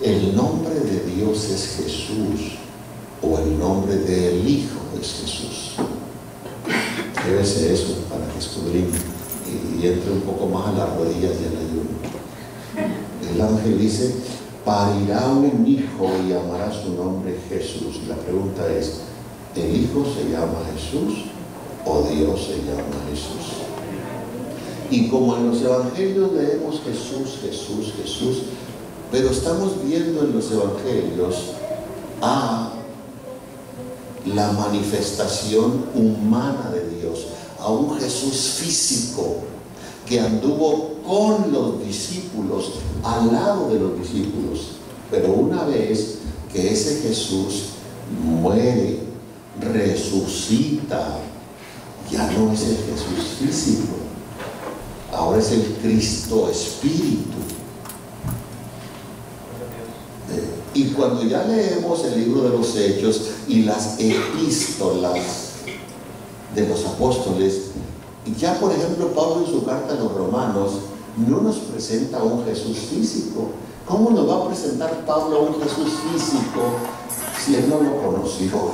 ¿el nombre de Dios es Jesús o el nombre del Hijo es Jesús? Debe ser eso para que escudriñe y entre un poco más a las rodillas del ayuno. El ángel dice, parirá un hijo y llamará su nombre Jesús. La pregunta es, ¿el Hijo se llama Jesús o Dios se llama Jesús? Y como en los evangelios leemos Jesús, Jesús, Jesús, pero estamos viendo en los evangelios a la manifestación humana de Dios, a un Jesús físico que anduvo con los discípulos, al lado de los discípulos. Pero una vez que ese Jesús muere, resucita, ya no es el Jesús físico, ahora es el Cristo Espíritu. Y cuando ya leemos el libro de los Hechos y las epístolas de los apóstoles, ya por ejemplo Pablo en su carta a los Romanos no nos presenta un Jesús físico. ¿Cómo nos va a presentar Pablo un Jesús físico si él no lo conoció?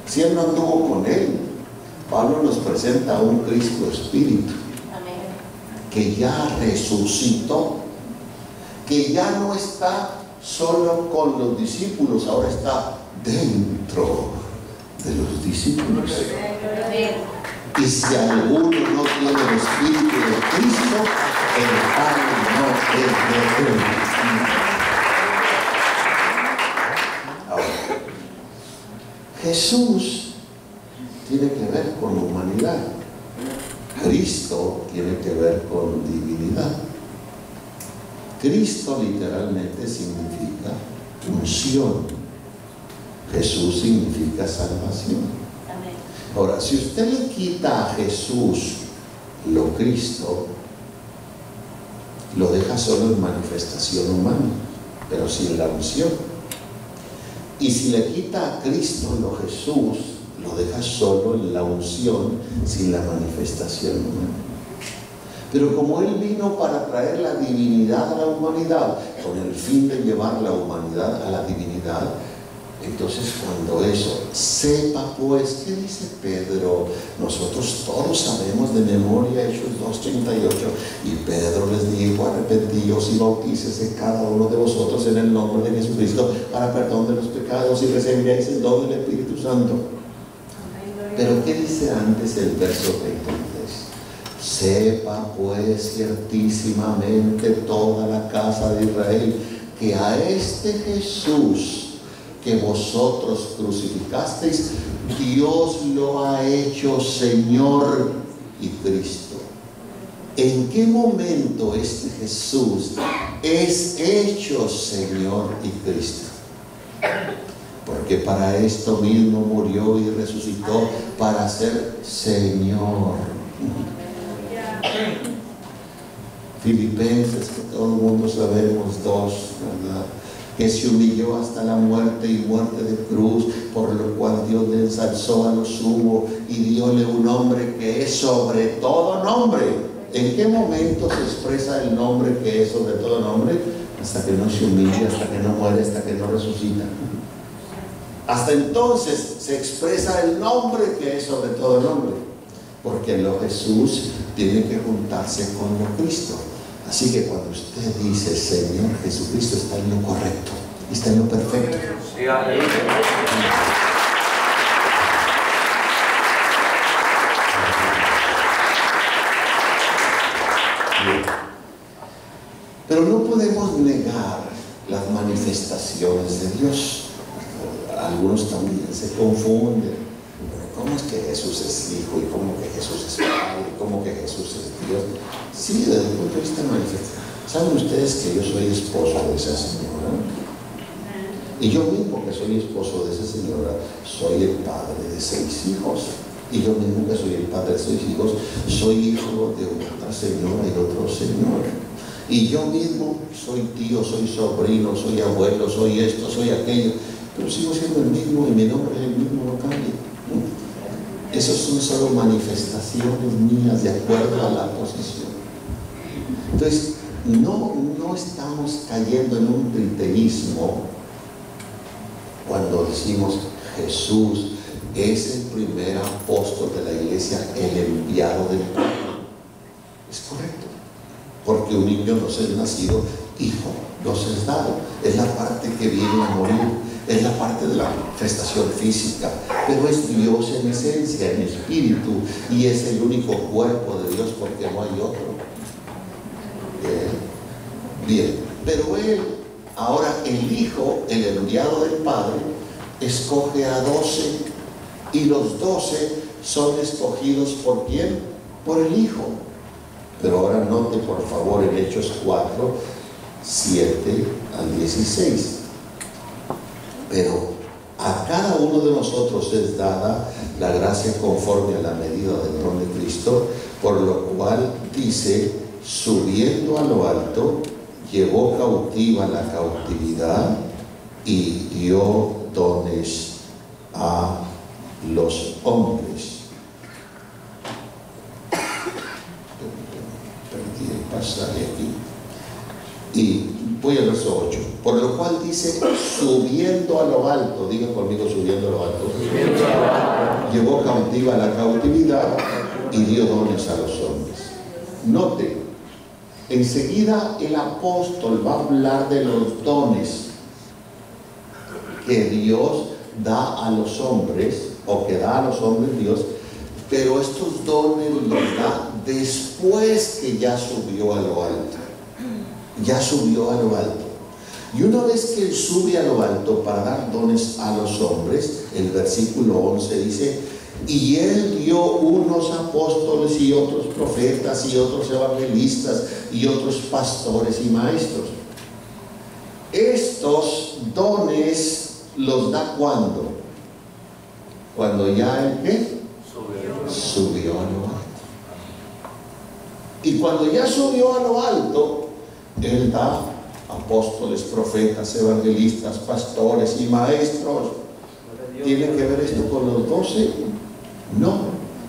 Si él no anduvo con él. Pablo nos presenta un Cristo Espíritu que ya resucitó, que ya no está solo con los discípulos, ahora está dentro de los discípulos. Y si alguno no tiene el Espíritu de Cristo, el Padre no es de él. Ahora, Jesús tiene que ver con humanidad. Cristo tiene que ver con divinidad. Cristo literalmente significa unción. Jesús significa salvación. Ahora, si usted le quita a Jesús lo Cristo, lo deja solo en manifestación humana, pero sin la unción. Y si le quita a Cristo lo Jesús, lo deja solo en la unción, sin la manifestación humana. Pero como Él vino para traer la divinidad a la humanidad, con el fin de llevar la humanidad a la divinidad, entonces cuando eso, sepa pues, ¿qué dice Pedro? Nosotros todos sabemos de memoria Hechos 2:38, y Pedro les dijo, arrepentíos y bautícese cada uno de vosotros en el nombre de Jesucristo para perdón de los pecados y recibiréis el don del Espíritu Santo. Pero ¿qué dice antes el verso 33? Sepa pues ciertísimamente toda la casa de Israel que a este Jesús que vosotros crucificasteis, Dios lo ha hecho Señor y Cristo. ¿En qué momento este Jesús es hecho Señor y Cristo? Porque para esto mismo murió y resucitó, para ser Señor. Filipenses, que todo el mundo sabemos, 2, ¿verdad? Que se humilló hasta la muerte y muerte de cruz, por lo cual Dios le ensalzó a lo sumo y dióle un nombre que es sobre todo nombre. ¿En qué momento se expresa el nombre que es sobre todo nombre? Hasta que no se humilla, hasta que no muere, hasta que no resucita. Hasta entonces se expresa el nombre que es sobre todo nombre, porque lo Jesús tiene que juntarse con lo Cristo. Así que cuando usted dice Señor Jesucristo, está en lo correcto, está en lo perfecto. Pero no podemos negar las manifestaciones de Dios. Algunos también se confunden. ¿Cómo es que Jesús es Hijo? ¿Y cómo que Jesús es Padre? ¿Y cómo que Jesús es Dios? Sí, desde el punto de vista manifestado. ¿Saben ustedes que yo soy esposo de esa señora? Y yo mismo que soy esposo de esa señora, soy el padre de 6 hijos. Y yo mismo que soy el padre de 6 hijos, soy hijo de otra señora y otro señor. Y yo mismo soy tío, soy sobrino, soy abuelo, soy esto, soy aquello. Pero sigo siendo el mismo y mi nombre es el mismo, no cambia. Esas son solo manifestaciones mías de acuerdo a la posición. Entonces, no estamos cayendo en un triteísmo cuando decimos Jesús es el primer apóstol de la iglesia, el enviado del Padre. Es correcto, porque un niño nos es nacido, hijo nos es dado. Es la parte que viene a morir, es la parte de la manifestación física, pero es Dios en esencia, en espíritu, y es el único cuerpo de Dios porque no hay otro. Bien, pero él, ahora el Hijo, el enviado del Padre, escoge a 12, y los 12 son escogidos ¿por quién? Por el Hijo. Pero ahora note por favor en Hechos 4, 7 al 16. Pero a cada uno de nosotros es dada la gracia conforme a la medida del don de Cristo, por lo cual dice, subiendo a lo alto, llevó cautiva la cautividad y dio dones a los hombres. Perdí el pasaje aquí. Y voy al verso 8. Por lo cual dice, subiendo a lo alto, diga conmigo, subiendo a lo alto. Llevó cautiva la cautividad y dio dones a los hombres. Note, enseguida el apóstol va a hablar de los dones que Dios da a los hombres, o que da a los hombres Dios, pero estos dones los da después que ya subió a lo alto. Ya subió a lo alto. Y una vez que él sube a lo alto para dar dones a los hombres, el versículo 11 dice, y él dio unos apóstoles y otros profetas y otros evangelistas y otros pastores y maestros. Estos dones los da ¿cuándo? Cuando ya el ¿qué? Subió a lo alto. Y cuando ya subió a lo alto, él da apóstoles, profetas, evangelistas, pastores y maestros. ¿Tiene que ver esto con los 12? No,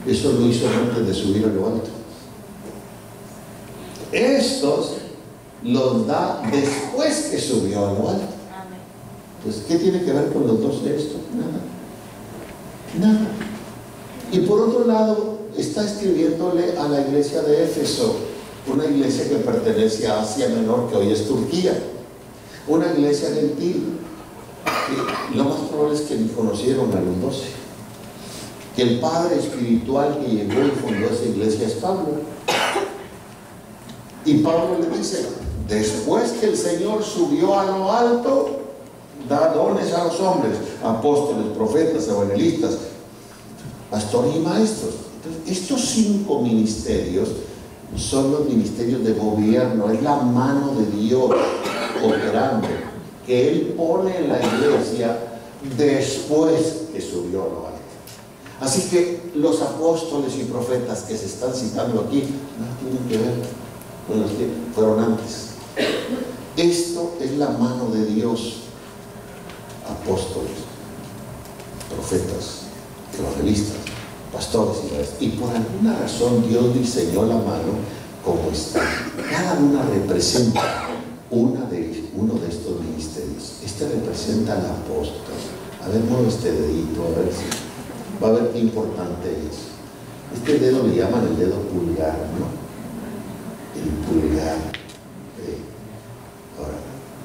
eso lo hizo antes de subir a lo alto. Estos los da después que subió a lo alto. Pues, ¿qué tiene que ver con los 12 esto? Nada. Y por otro lado, está escribiéndole a la iglesia de Éfeso, una iglesia que pertenece a Asia Menor, que hoy es Turquía, una iglesia gentil, que lo más probable es que ni conocieron a los 12, que el padre espiritual que llegó y fundó esa iglesia es Pablo. Y Pablo le dice, después que el Señor subió a lo alto, da dones a los hombres, apóstoles, profetas, evangelistas, pastores y maestros. Entonces, estos 5 ministerios son los ministerios de gobierno, es la mano de Dios operando, que Él pone en la iglesia después que subió a lo alto. Así que los apóstoles y profetas que se están citando aquí no tienen que ver con los que fueron antes. Esto es la mano de Dios. Apóstoles, profetas, evangelistas, pastores y maestros. Y por alguna razón Dios diseñó la mano como está. Cada una representa uno de estos ministerios. Este representa al apóstol. A ver, mueve este dedito, a ver si va a ver qué importante es. Este dedo le llaman el dedo pulgar, ¿no? El pulgar. Ahora,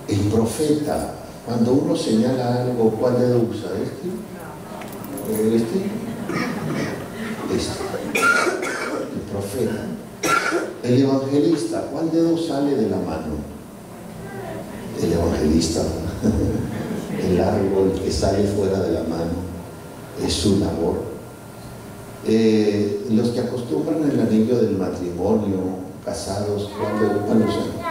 el profeta, cuando uno señala algo, ¿cuál dedo usa? ¿Este? El profeta. El evangelista, ¿cuál dedo sale de la mano? El evangelista. El árbol que sale fuera de la mano es su labor. Los que acostumbran el anillo del matrimonio, casados, ¿cuándo usan?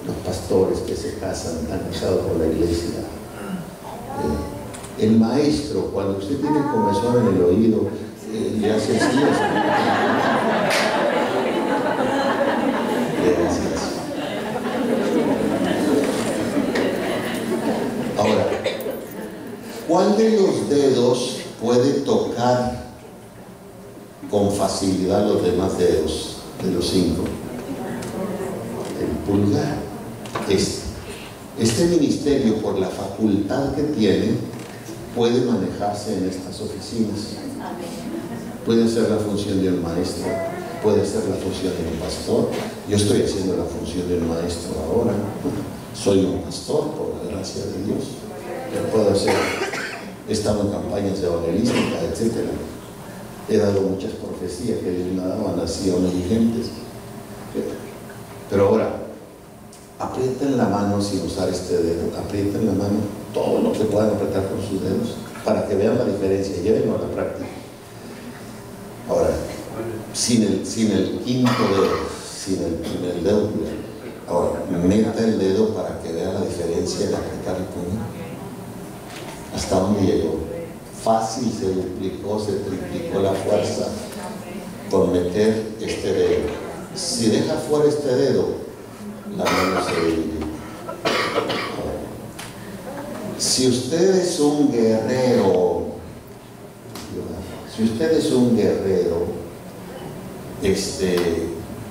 Los pastores que se casan, están casados por la iglesia. El maestro, cuando usted tiene comezón en el oído, le hace así. Gracias. Ahora, ¿cuál de los dedos puede tocar con facilidad los demás dedos de los 5? El pulgar. Este ministerio, por la facultad que tiene, puede manejarse en estas oficinas. Puede ser la función de un maestro, puede ser la función de un pastor. Yo estoy haciendo la función de un maestro ahora. Soy un pastor, por la gracia de Dios. Yo puedo hacer, he estado en campañas evangelísticas, etc. He dado muchas profecías que Dios me daban así a los dirigentes. Pero ahora, aprieten la mano sin usar este dedo, aprieten la mano todo lo que puedan apretar con sus dedos para que vean la diferencia, llévenlo a la práctica. Ahora, sin el quinto dedo, sin el primer dedo, ahora meta el dedo para que vea la diferencia de apretar el puño. ¿Hasta dónde llegó? Fácil, se duplicó, se triplicó la fuerza con meter este dedo. Si deja fuera este dedo, la mano se divide. Si usted es un guerrero,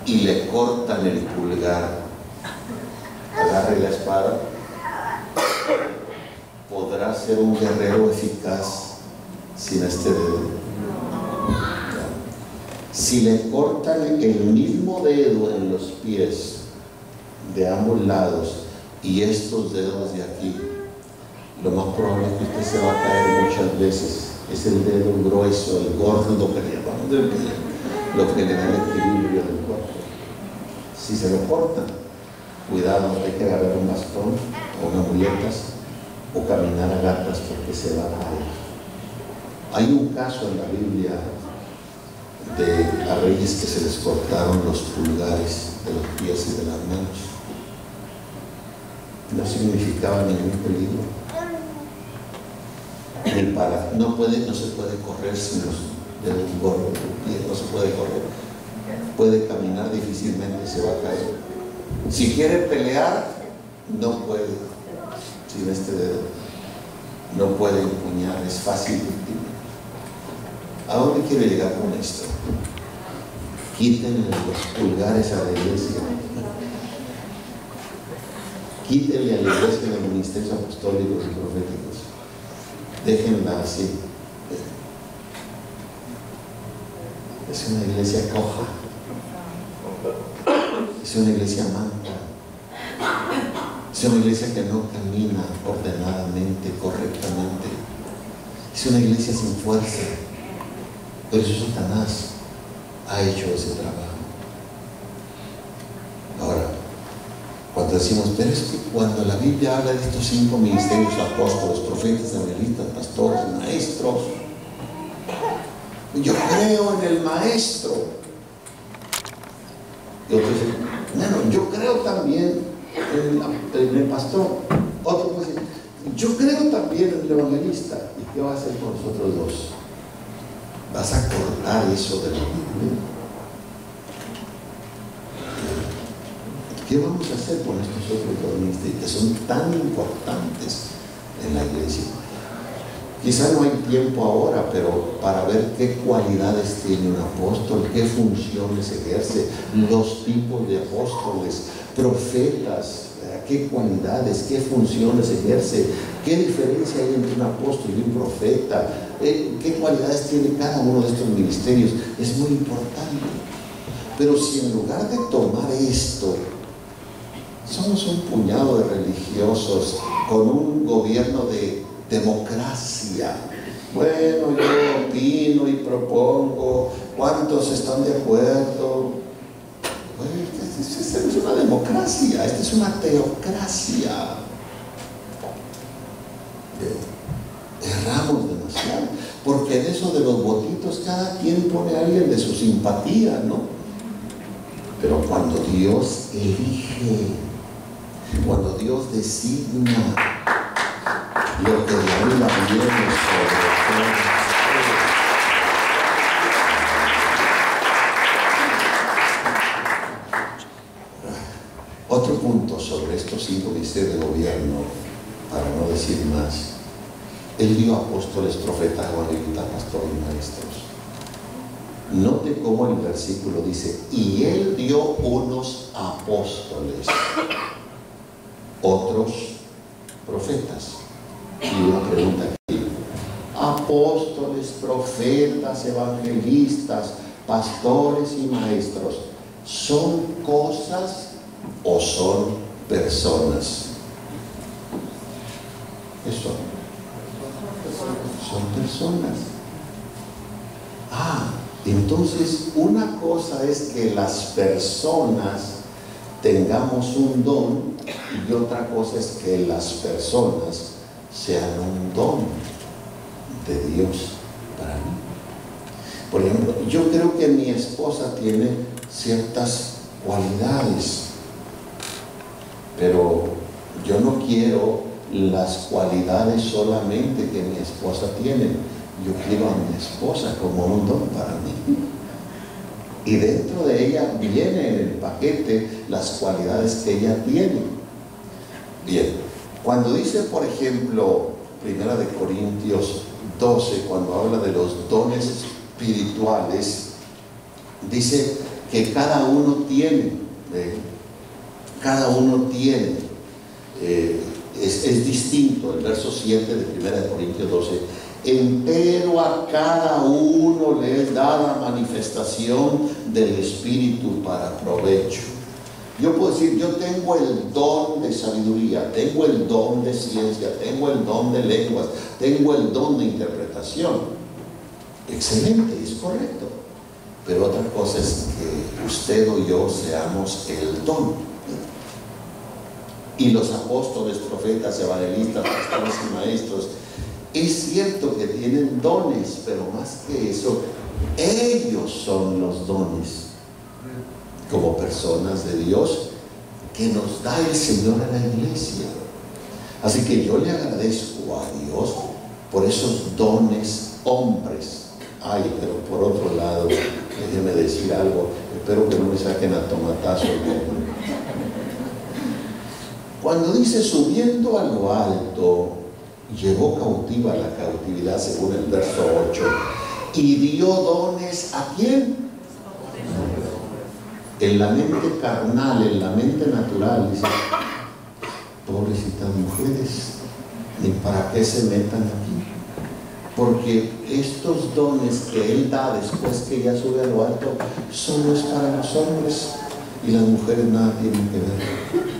y le cortan el pulgar, agarre la espada, podrá ser un guerrero eficaz sin este dedo. Si le cortan el mismo dedo en los pies de ambos lados y estos dedos de aquí, lo más probable es que usted se va a caer muchas veces. Es el dedo grueso, el gordo, lo que le llamamos del pie, lo que le da el equilibrio del cuerpo. Si se lo cortan, cuidado, hay que agarrar un bastón o unas muletas o caminar a gatas porque se va a caer. Hay un caso en la Biblia de a reyes que se les cortaron los pulgares de los pies y de las manos. No significaba ningún peligro. No se puede correr sin los dedos gordos del pie, no se puede correr. Puede caminar difícilmente, se va a caer. Si quiere pelear, no puede sin este dedo. No puede empuñar, es fácil víctima. ¿A dónde quiero llegar con esto? Quítenle los pulgares a la iglesia. Quítenle a la iglesia los ministerios apostólicos y proféticos. Déjenla así. Es una iglesia coja. Es una iglesia manca. Es una iglesia que no camina ordenadamente, correctamente. Es una iglesia sin fuerza. Por eso Satanás ha hecho ese trabajo. Ahora, cuando decimos, pero es que cuando la Biblia habla de estos 5 ministerios, apóstoles, profetas, evangelistas, pastores, maestros, yo creo en el maestro. Y otros dicen, bueno, yo creo también en el pastor. Otro dice, yo creo también en el evangelista. ¿Y qué va a hacer con nosotros dos? ¿Vas a cortar eso de la Biblia? ¿Qué vamos a hacer con estos otros dos ministerios que son tan importantes en la iglesia? Quizá no hay tiempo ahora, pero para ver qué cualidades tiene un apóstol, qué funciones ejerce, los tipos de apóstoles, profetas, qué cualidades, qué funciones ejerce, qué diferencia hay entre un apóstol y un profeta, qué cualidades tiene cada uno de estos ministerios, es muy importante. Pero si en lugar de tomar esto, somos un puñado de religiosos con un gobierno de democracia. Bueno, yo opino y propongo, ¿cuántos están de acuerdo? Bueno, esta no es una democracia, esta es una teocracia. cerramos demasiado, porque en eso de los votitos cada quien pone a alguien de su simpatía, ¿no? Pero cuando Dios elige, cuando Dios designa lo que de arriba viene sobre todo. Otro punto sobre estos 5 ministerios de gobierno, para no decir más, Él dio apóstoles, profetas, evangelistas, pastores y maestros. Note cómo el versículo dice, y Él dio unos apóstoles, otros profetas. Y una pregunta aquí, apóstoles, profetas, evangelistas, pastores y maestros, ¿son cosas o son personas? ¿Qué son? Son personas. Entonces una cosa es que las personas tengamos un don y otra cosa es que las personas sean un don de Dios para mí. Por ejemplo, yo creo que mi esposa tiene ciertas cualidades, pero yo no quiero las cualidades solamente que mi esposa tiene. Yo quiero a mi esposa como un don para mí. Y dentro de ella viene en el paquete las cualidades que ella tiene. Bien, cuando dice, por ejemplo, 1 Corintios 12, cuando habla de los dones espirituales, dice que cada uno tiene, es distinto. El verso 7 de 1 Corintios 12, empero a cada uno le es dada manifestación del Espíritu para provecho. Yo puedo decir, yo tengo el don de sabiduría, tengo el don de ciencia, tengo el don de lenguas, tengo el don de interpretación. Excelente, es correcto. Pero otra cosa es que usted o yo seamos el don. Y los apóstoles, profetas, evangelistas, pastores y maestros, es cierto que tienen dones, pero más que eso, ellos son los dones como personas de Dios que nos da el Señor a la iglesia. Así que yo le agradezco a Dios por esos dones hombres. Ay, pero por otro lado, déjeme decir algo, espero que no me saquen a tomatazo. Cuando dice subiendo a lo alto, llevó cautiva la cautividad, según el verso 8, y dio dones ¿a quién? En la mente carnal, en la mente natural, dice, pobrecitas mujeres, ni para qué se metan aquí, porque estos dones que Él da después que ya sube a lo alto, solo es para los hombres, y las mujeres nada tienen que ver.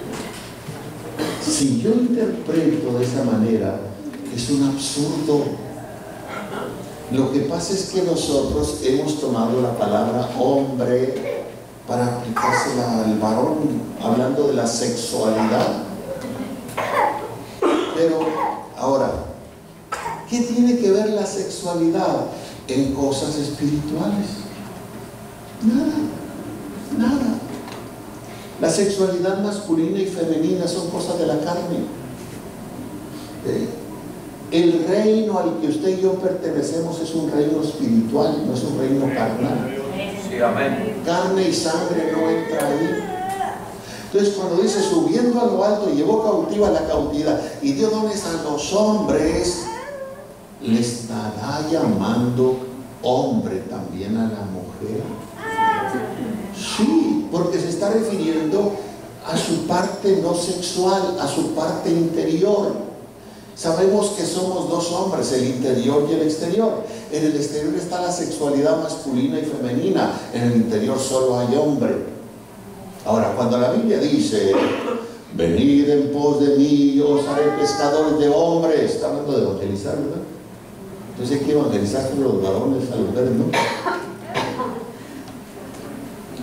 Si yo interpreto de esa manera, es un absurdo. Lo que pasa es que nosotros hemos tomado la palabra hombre para aplicársela al varón, hablando de la sexualidad. Pero ahora, ¿qué tiene que ver la sexualidad en cosas espirituales? Nada. La sexualidad masculina y femenina son cosas de la carne. El reino al que usted y yo pertenecemos es un reino espiritual, no es un reino carnal. Sí, amén. Carne y sangre no entra ahí. Entonces cuando dice subiendo a lo alto, llevó cautiva la cautividad y dio dones a los hombres, le estará llamando hombre también a la mujer. Sí, porque se está refiriendo a su parte no sexual, a su parte interior. Sabemos que somos dos hombres, el interior y el exterior. En el exterior está la sexualidad masculina y femenina, en el interior solo hay hombre. Ahora, cuando la Biblia dice, venid en pos de mí, yo os haré pescadores de hombres, está hablando de evangelizar, ¿verdad? Entonces hay que evangelizar sobre los varones, a las mujeres, ¿no?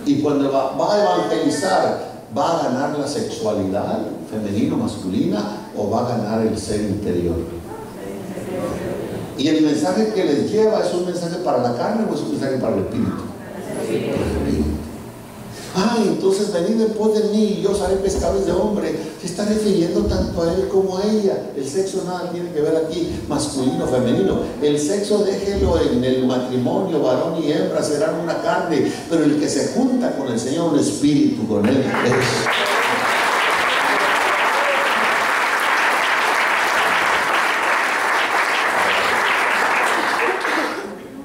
Y cuando va a evangelizar, ¿va a ganar la sexualidad femenino, masculina, o va a ganar el ser interior? Y el mensaje que les lleva, ¿es un mensaje para la carne o es un mensaje para el espíritu? Entonces venid en pos de mí y yo os haré pescadores de hombre. Se está refiriendo tanto a él como a ella. El sexo nada tiene que ver aquí, masculino, femenino. El sexo déjelo en el matrimonio, varón y hembra serán una carne, pero el que se junta con el Señor, un espíritu con él.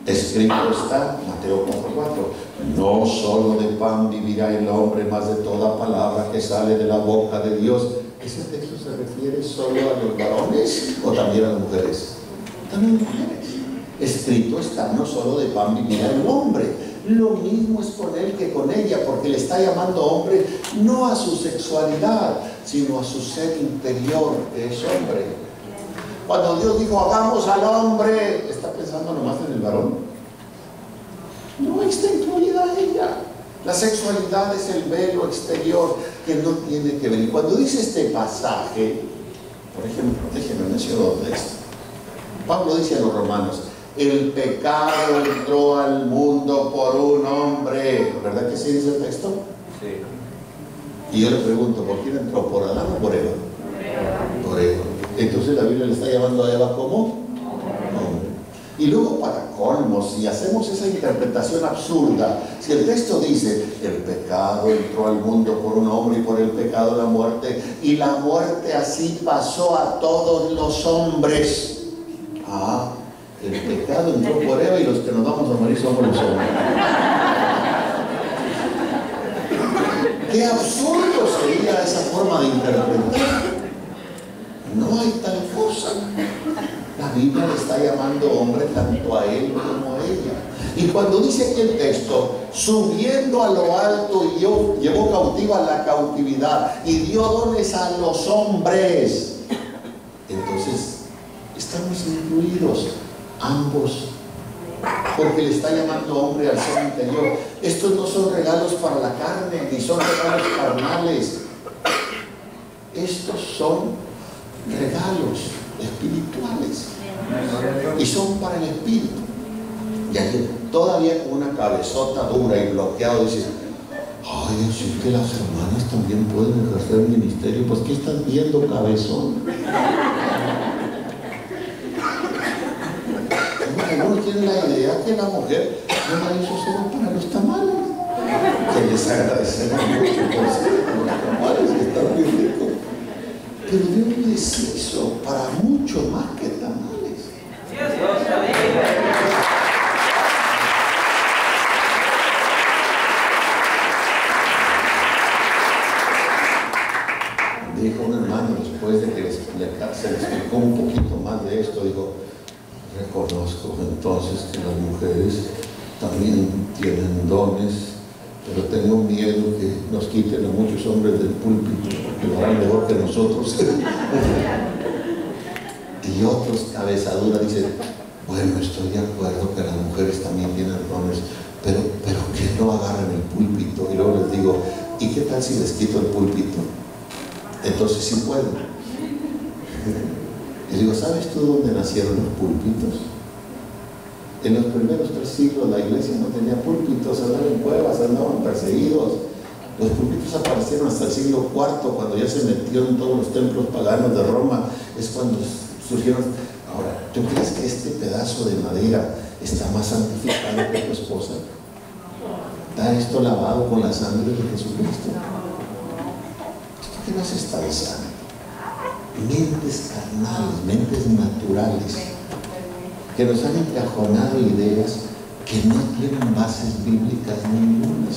Escrito está, Mateo 4:4, no solo de pan vivirá el hombre, más de toda palabra que sale de la boca de Dios. ¿Ese texto se refiere solo a los varones o también a las mujeres? También mujeres. Escrito está, no solo de pan vivirá el hombre. Lo mismo es con él que con ella, porque le está llamando hombre no a su sexualidad, sino a su ser interior, que es hombre. Cuando Dios dijo, hagamos al hombre, ¿está pensando nomás en el varón? No, está incluida ella. La sexualidad es el velo exterior que no tiene que ver. Y cuando dice este pasaje, por ejemplo, déjenme mencionar otro texto. Pablo dice a los romanos, el pecado entró al mundo por un hombre. ¿Verdad que sí dice el texto? Sí. Y yo le pregunto, ¿por quién entró? ¿Por Adán o por Eva? Por Eva. Entonces la Biblia le está llamando a Eva como hombre. Y luego, para colmos, si hacemos esa interpretación absurda, si el texto dice el pecado entró al mundo por un hombre y por el pecado la muerte, y la muerte así pasó a todos los hombres. El pecado entró por Eva y los que nos vamos a morir somos los hombres. Qué absurdo sería esa forma de interpretar. No hay tal cosa. La Biblia le está llamando hombre tanto a él como a ella. Y cuando dice aquí el texto, subiendo a lo alto y llevó cautiva la cautividad y dio dones a los hombres, entonces estamos incluidos ambos, porque le está llamando hombre al ser interior. Estos no son regalos para la carne, ni son regalos carnales. Estos son regalos espirituales y son para el espíritu. Y aquí todavía con una cabezota dura y bloqueado dice, ay, si es que las hermanas también pueden ejercer ministerio. Pues ¿qué estás viendo, cabezón? Algunos tienen la idea que la mujer no la hizo solo para los tamales, que les agradecerá mucho por ser los tamales que están muy ricos. Pero Dios les hizo para mucho más que tamales. Dijo un hermano después de que se le explicó un poquito más de esto, dijo, reconozco entonces que las mujeres también tienen dones, pero tengo miedo que nos quiten a muchos hombres del púlpito, porque lo harán mejor que nosotros. Y otros cabezaduras dicen, bueno, estoy de acuerdo que las mujeres también tienen dones, pero que no agarren el púlpito. Y luego les digo, ¿y qué tal si les quito el púlpito? Entonces sí pueden. Y digo, ¿sabes tú dónde nacieron los púlpitos? En los primeros 3 siglos la iglesia no tenía púlpitos, andaban en cuevas, andaban perseguidos. Los púlpitos aparecieron hasta el siglo IV, cuando ya se metió en todos los templos paganos de Roma, es cuando surgieron. Ahora, ¿tú crees que este pedazo de madera está más santificado que tu esposa? ¿Está esto lavado con la sangre de Jesucristo? ¿Esto qué nos está besando? Mentes carnales, mentes naturales, que nos han encajonado ideas que no tienen bases bíblicas ningunas.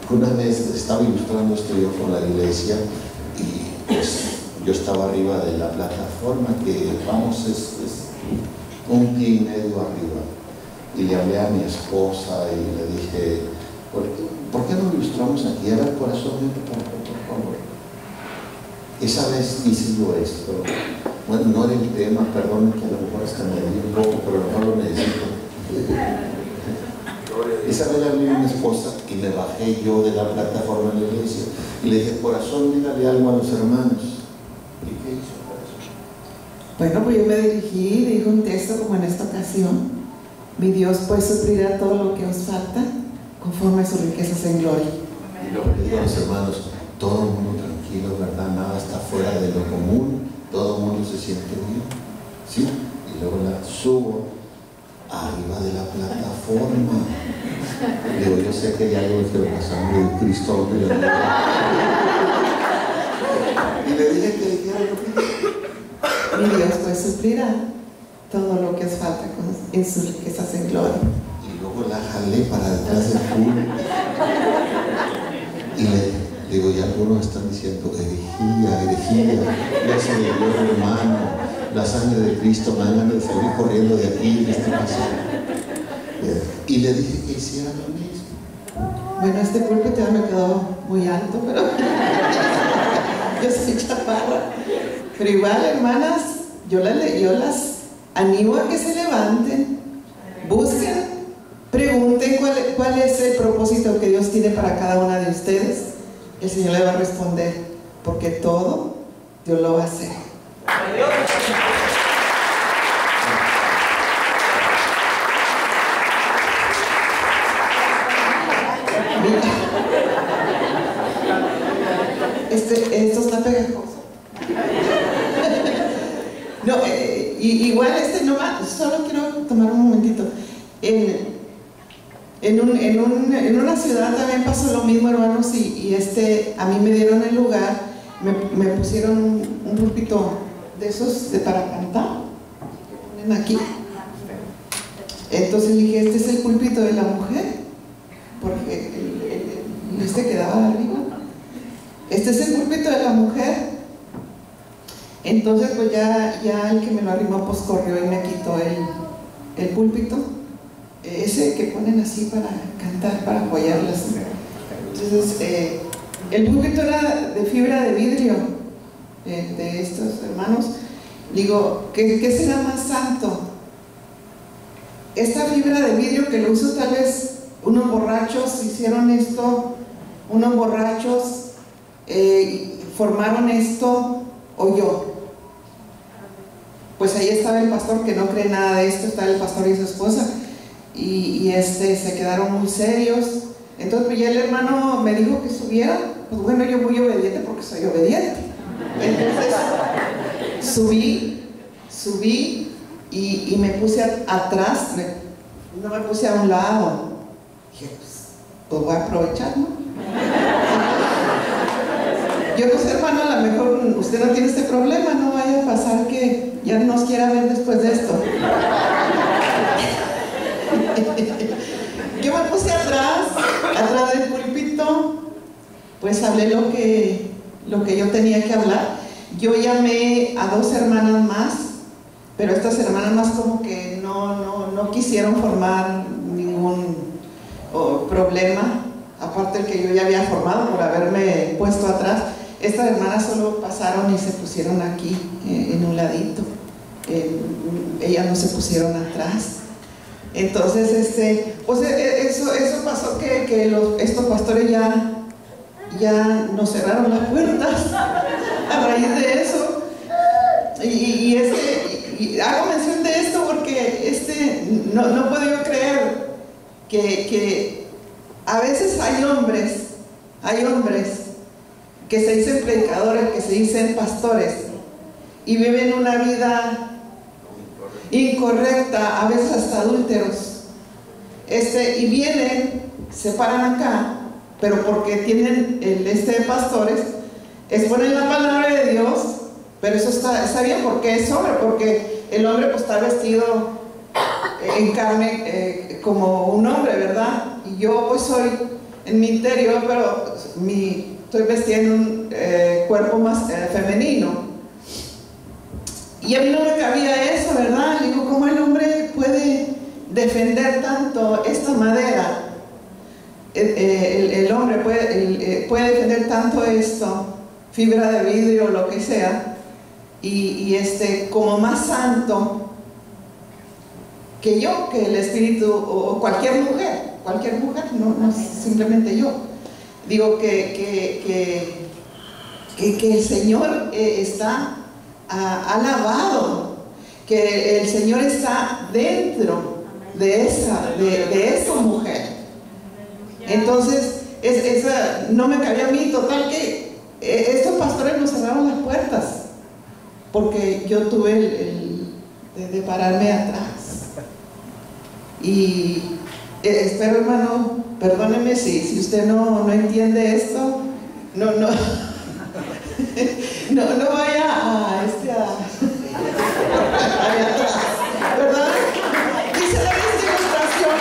Una vez estaba ilustrando esto yo con la iglesia y pues yo estaba arriba de la plataforma que vamos, es 1,5 pies arriba, y le hablé a mi esposa y le dije, ¿por qué no ilustramos aquí? A ver, corazón, por favor. Esa vez hice yo esto. Bueno, no era el tema, perdón, que a lo mejor hasta me di un poco, pero no lo necesito. Esa vez le hablé a mi esposa y me bajé yo de la plataforma de la iglesia y le dije, corazón, dígale algo a los hermanos. ¿Y qué hizo, corazón? Bueno, pues yo me dirigí y dije un texto como en esta ocasión: mi Dios pues suplirá todo lo que os falta conforme a sus riquezas en gloria. Y luego le digo a los hermanos, todo el mundo tranquilo, ¿verdad? Nada está fuera de lo común, todo el mundo se siente bien, ¿sí? Y luego la subo arriba de la plataforma. Digo, yo sé que hay algo que la sangre de Cristo. Y le dije que dijera lo que mi Dios pues suplirá todo lo que os falta en sus riquezas en gloria. Y luego la jalé para detrás del público. Y le digo, ya algunos están diciendo, herejía, ya se le dio hermano, la sangre de Cristo, me dan ganas de salir corriendo de aquí, de esta casa. Y le dije que hiciera lo mismo. Bueno, este púlpito ya me quedó muy alto, pero yo soy chaparra. Pero igual, hermanas, yo las animo a que se levanten, busquen, pregunten cuál es el propósito que Dios tiene para cada una de ustedes. El Señor le va a responder, porque todo Dios lo va a hacer. Esto está pegajoso. No, igual solo quiero tomar un momentito. En una ciudad también pasó lo mismo, hermanos, y a mí me dieron el lugar, me pusieron un púlpito de esos para cantar, que ponen aquí. Entonces dije, este es el púlpito de la mujer, porque quedaba arriba. Este es el púlpito de la mujer. Entonces pues ya el que me lo arrimó pues corrió y me quitó el púlpito, ese que ponen así para cantar, para apoyarlas. Entonces el púlpito era de fibra de vidrio, de estos hermanos. Digo, ¿qué será más santo? Esta fibra de vidrio que lo uso, tal vez unos borrachos hicieron esto, unos borrachos formaron esto, o yo. Pues ahí estaba el pastor que no cree nada de esto, estaba el pastor y su esposa, y se quedaron muy serios. Entonces pues ya el hermano me dijo que subiera. Pues bueno, yo muy obediente porque soy obediente. Entonces subí y me puse atrás, no me puse a un lado. Dije, pues voy a aprovechar, ¿no? Yo no sé, hermano, a lo mejor usted no tiene este problema, no vaya a pasar que ya no nos quiera ver después de esto. Yo me puse atrás del púlpito, pues hablé lo que yo tenía que hablar. Yo llamé a 2 hermanas más, pero estas hermanas más como que no quisieron formar ningún problema, aparte del que yo ya había formado por haberme puesto atrás. Estas hermanas solo pasaron y se pusieron aquí, en un ladito. Ellas no se pusieron atrás. Entonces, pues eso pasó que estos pastores ya nos cerraron las puertas a raíz de eso. Y hago mención de esto porque no puedo yo creer que a veces hay hombres que se dicen predicadores, que se dicen pastores, y viven una vida incorrecta, a veces hasta adúlteros, y vienen, se paran acá, pero porque tienen de pastores, exponen la palabra de Dios, pero eso está bien porque es hombre, porque el hombre pues está vestido en carne como un hombre, ¿verdad? Y yo pues soy en mi interior, pero estoy vestida en un cuerpo más femenino. Y a mí no me cabía eso, ¿verdad? Digo, ¿cómo el hombre puede defender tanto esta madera? El hombre puede defender tanto esto, fibra de vidrio, lo que sea, y como más santo que yo, que el espíritu, o cualquier mujer, no simplemente yo. Digo que el Señor está alabado que el Señor está dentro de esa mujer. Entonces, esa no me cabía a mí. Total que estos pastores nos cerraron las puertas porque yo tuve de pararme atrás. Y espero, hermano, perdóneme si usted no entiende esto. No vaya a allá atrás, ¿verdad? Dice la ilustración.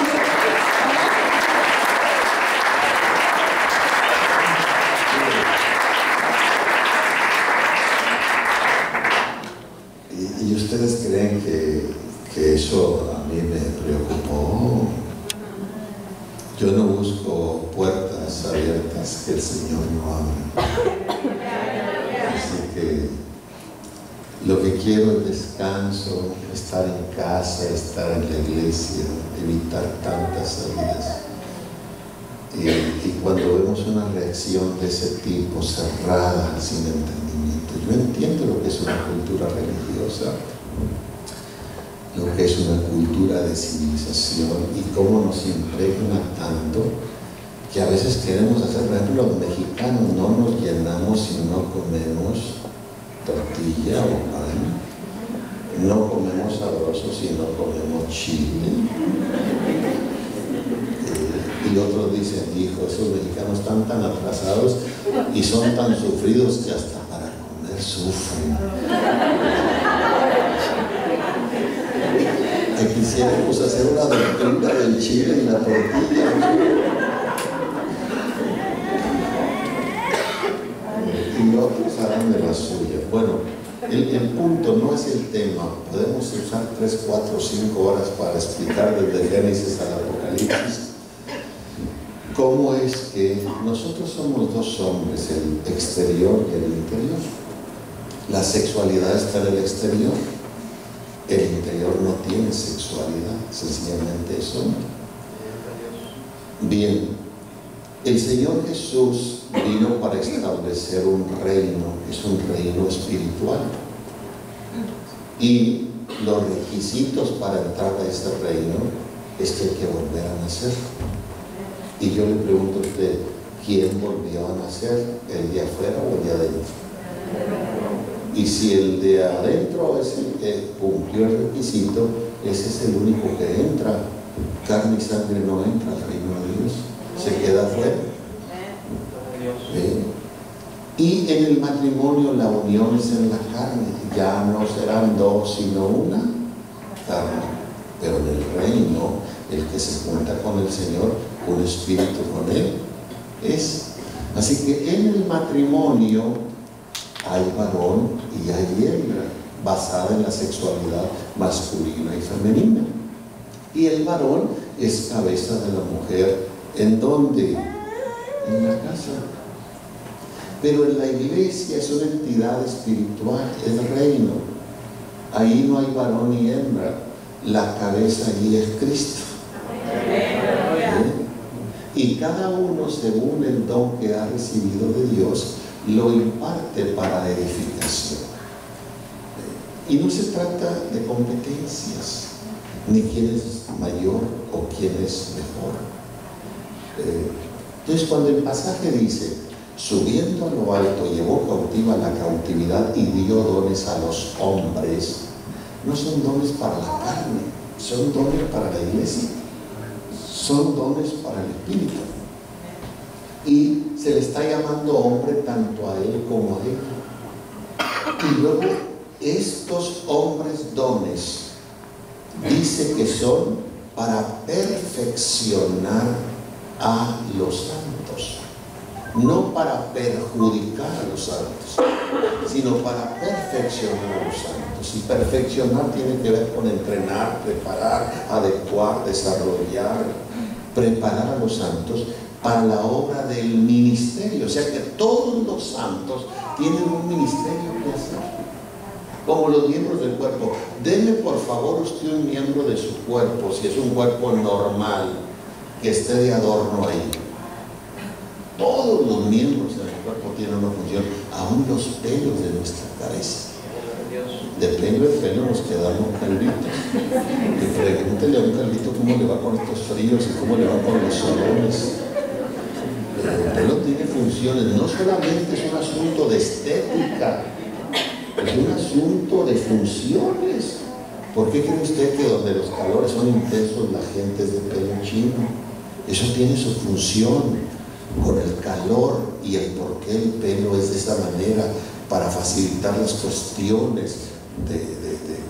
¿Y ustedes creen que eso a mí me preocupó? Yo no busco puertas abiertas que el Señor no abre. Así que lo que quiero es descanso, estar en casa, estar en la iglesia, evitar tantas salidas. Y cuando vemos una reacción de ese tipo, cerrada, sin entendimiento, yo entiendo lo que es una cultura religiosa, lo que es una cultura de civilización y cómo nos impregna tanto que a veces queremos hacer. Por ejemplo, los mexicanos no nos llenamos si no comemos tortilla o pan, no comemos sabroso si no comemos chile. Y otros dicen, hijo, esos mexicanos están tan atrasados y son tan sufridos que hasta para comer sufren. Que quisiéramos hacer una doctrina del chile y la tortilla. Y otros harán de la suya. Bueno, el punto no es el tema. Podemos usar 3, 4, 5 horas para explicar desde Génesis al Apocalipsis cómo es que nosotros somos dos hombres, el exterior y el interior. La sexualidad está en el exterior. El interior no tiene sexualidad, sencillamente es hombre. Bien, el Señor Jesús vino para establecer un reino, es un reino espiritual. Y los requisitos para entrar a este reino es que hay que volver a nacer. Y yo le pregunto a usted, ¿quién volvió a nacer? ¿El de afuera o el de adentro? Y si el de adentro es el que cumplió el requisito, ese es el único que entra. Carne y sangre no entra al reino de Dios, se queda afuera. Y en el matrimonio la unión es en la carne, ya no serán dos sino una carne. Pero en el reino, el que se junta con el Señor, un espíritu con Él, es. Así que en el matrimonio hay varón y hay hembra, basada en la sexualidad masculina y femenina. Y el varón es cabeza de la mujer. ¿En dónde? En la casa. Pero en la iglesia es una entidad espiritual, es reino. Ahí no hay varón ni hembra. La cabeza allí es Cristo. Y cada uno, según el don que ha recibido de Dios, lo imparte para edificación. Y no se trata de competencias, ni quién es mayor o quién es mejor. Entonces, cuando el pasaje dice, subiendo a lo alto, llevó cautiva la cautividad y dio dones a los hombres, no son dones para la carne, son dones para la iglesia, son dones para el espíritu. Y se le está llamando hombre tanto a él como a ella. Y luego estos hombres dones dice que son para perfeccionar a los santos, no para perjudicar a los santos, sino para perfeccionar a los santos. Y perfeccionar tiene que ver con entrenar, preparar, adecuar, desarrollar, preparar a los santos para la obra del ministerio. O sea que todos los santos tienen un ministerio que hacer, como los miembros del cuerpo. Deme por favor usted un miembro de su cuerpo, si es un cuerpo normal, que esté de adorno ahí. Todos los miembros del cuerpo tienen una función, aún los pelos de nuestra cabeza. De pelo en pelo nos quedamos calvitos. Y pregúntele a un calvito cómo le va con estos fríos y cómo le va con los solones. El pelo tiene funciones, no solamente es un asunto de estética, es un asunto de funciones. ¿Por qué cree usted que donde los calores son intensos la gente es de pelo chino? Eso tiene su función con el calor y el por qué el pelo es de esa manera, para facilitar las cuestiones de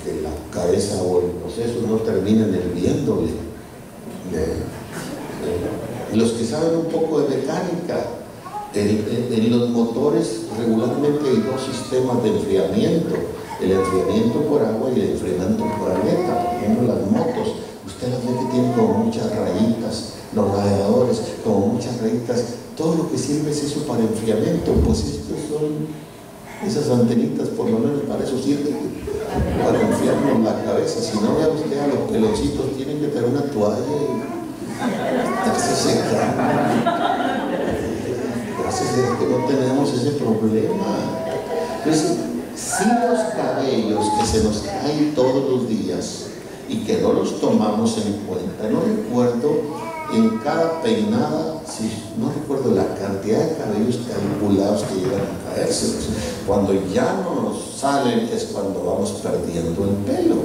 que la cabeza o el proceso no terminen hirviéndole. Los que saben un poco de mecánica, en los motores regularmente hay dos sistemas de enfriamiento: el enfriamiento por agua y el enfriamiento por aleta. Por ejemplo, las motos, usted las ve que tienen como muchas rayitas, los radiadores como muchas rayitas. Todo lo que sirve es eso para enfriamiento. Pues estos son esas antenitas, por lo menos para eso sirve, para enfriarnos la cabeza. Si no, vea usted a los peloncitos, tienen que tener una toalla y estarse secando. Gracias a que no tenemos ese problema. Entonces, si los cabellos que se nos caen todos los días y que no los tomamos en cuenta, no recuerdo en cada peinada, no recuerdo la cantidad de cabellos calculados que llegan a caerse. Cuando ya no nos salen es cuando vamos perdiendo el pelo.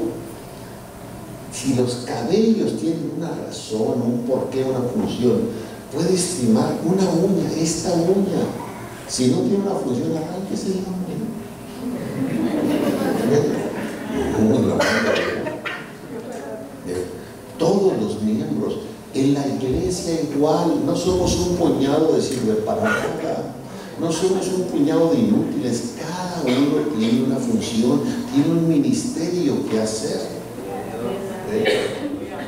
Si los cabellos tienen una razón, un porqué, una función, puede estimar una uña, esta uña. Si no tiene una función, arránquese la uña. Todos los miembros. En la iglesia igual, no somos un puñado de sirve para nada, no somos un puñado de inútiles. Cada uno tiene una función, tiene un ministerio que hacer.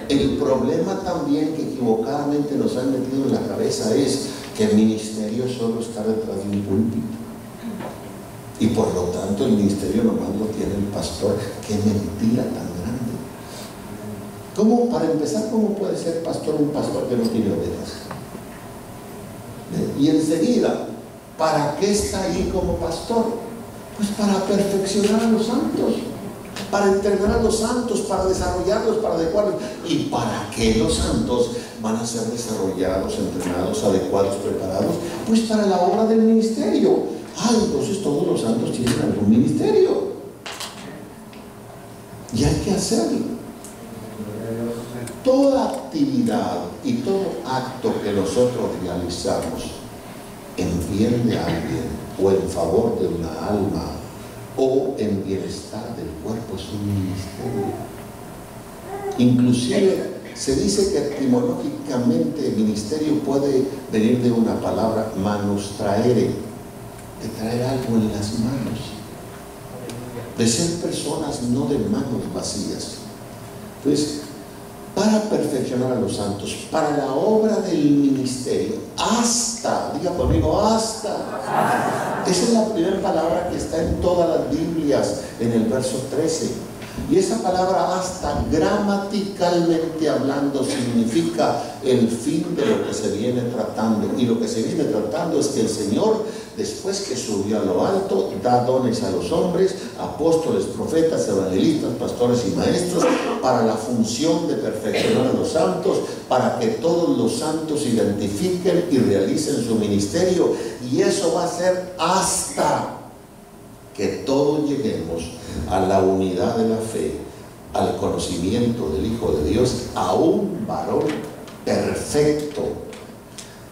El problema también que equivocadamente nos han metido en la cabeza es que el ministerio solo está detrás de un púlpito, y por lo tanto el ministerio nomás lo tiene el pastor. ¡Qué mentira tan grande! ¿Cómo, para empezar, cómo puede ser pastor un pastor que no tiene ovejas? Y enseguida, ¿para qué está ahí como pastor? Pues para perfeccionar a los santos, para entrenar a los santos, para desarrollarlos, para adecuarlos. ¿Y para qué los santos van a ser desarrollados, entrenados, adecuados, preparados? Pues para la obra del ministerio. Entonces todos los santos tienen algún ministerio y hay que hacerlo. Toda actividad y todo acto que nosotros realizamos en bien de alguien, o en favor de una alma, o en bienestar del cuerpo, es un ministerio. Inclusive se dice que etimológicamente ministerio puede venir de una palabra manus traere, de traer algo en las manos, de ser personas no de manos vacías. Entonces, para perfeccionar a los santos, para la obra del ministerio, hasta, diga conmigo, hasta. Esa es la primera palabra que está en todas las Biblias, en el verso 13. Y esa palabra hasta, gramaticalmente hablando, significa el fin de lo que se viene tratando. Y lo que se viene tratando es que el Señor, después que subió a lo alto, da dones a los hombres, apóstoles, profetas, evangelistas, pastores y maestros, para la función de perfeccionar a los santos, para que todos los santos identifiquen y realicen su ministerio. Y eso va a ser hasta que todos lleguemos a la unidad de la fe, al conocimiento del Hijo de Dios, a un varón perfecto,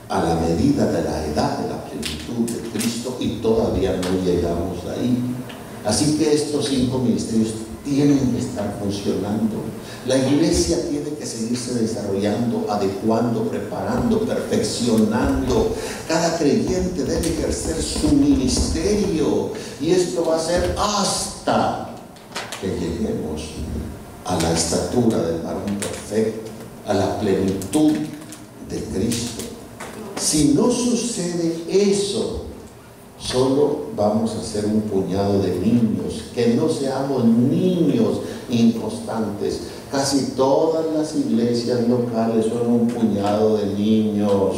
a la medida de la edad de la plenitud de Cristo, y todavía no llegamos ahí. Así que estos 5 ministerios tienen que estar funcionando. La iglesia tiene que seguirse desarrollando, adecuando, preparando, perfeccionando. Cada creyente debe ejercer su ministerio, y esto va a ser hasta que lleguemos a la estatura del varón perfecto, a la plenitud de Cristo. Si no sucede eso, solo vamos a ser un puñado de niños. Que no seamos niños inconstantes. Casi todas las iglesias locales son un puñado de niños.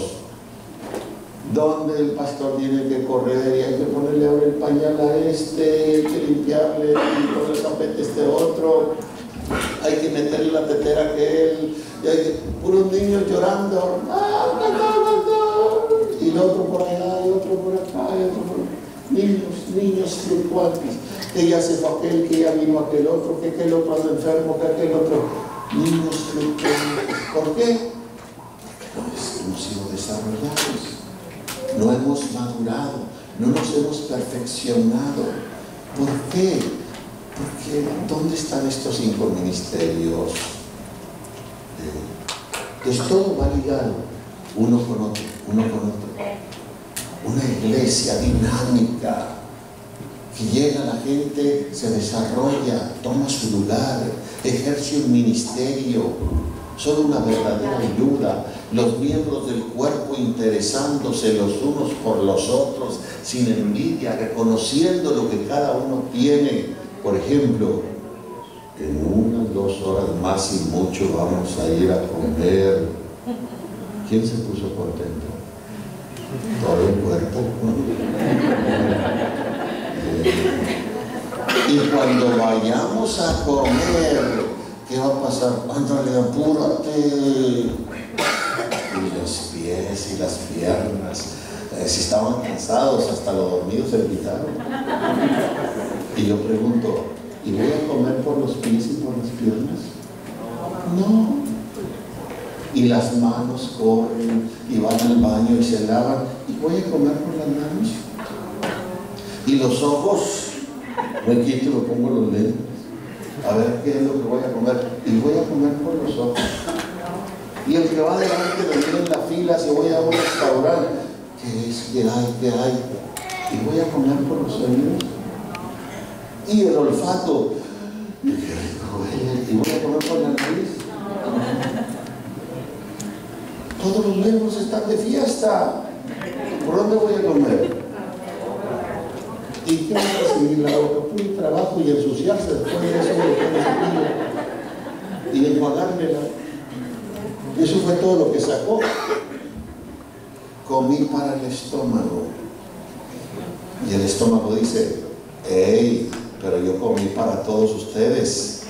donde el pastor tiene que correr y hay que ponerle ahora el pañal a este, hay que limpiarle y poner el tapete a este otro, hay que meterle la tetera a aquel, y hay que, puros niños llorando, y el otro por allá, y otro por acá, y otro por acá. Niños fluctuantes, que ya se fue aquel, que ya vino aquel otro, que aquel otro anda enfermo, que aquel otro. Niños fluctuantes. ¿Por qué? Porque no hemos sido desarrollados, no hemos madurado, no nos hemos perfeccionado. ¿Por qué? Porque ¿dónde están estos 5 ministerios? Entonces todo va ligado, uno con otro, uno con otro. Una iglesia dinámica, que llega a la gente, se desarrolla, toma su lugar, ejerce un ministerio, son una verdadera ayuda. Los miembros del cuerpo interesándose los unos por los otros, sin envidia, reconociendo lo que cada uno tiene. Por ejemplo, en unas 2 horas más y mucho vamos a ir a comer. ¿Quién se puso contento? Todo el cuerpo. Y cuando vayamos a comer, ¿qué va a pasar? Ándale, apúrate. Y los pies y las piernas, si estaban cansados, hasta los dormidos se quitaron. Y yo pregunto, ¿y voy a comer por los pies y por las piernas? No. Y las manos corren y van al baño y se lavan, y voy a comer por las manos. Y los ojos, me quito y me pongo los lentes, a ver qué es lo que voy a comer, y voy a comer por los ojos. Y el que va delante de mí en la fila, si voy a un restaurante, ¿qué es? ¿Qué hay? ¿Qué hay? Y voy a comer por los oídos. Y el olfato, y voy a comer por la nariz. Todos los miembros están de fiesta. ¿Por dónde voy a comer? ¿Y qué va a recibir la boca? Puro trabajo y ensuciarse después de eso, y enjuagármela. Eso fue todo lo que sacó. Comí para el estómago. Y el estómago dice, hey, pero yo comí para todos ustedes.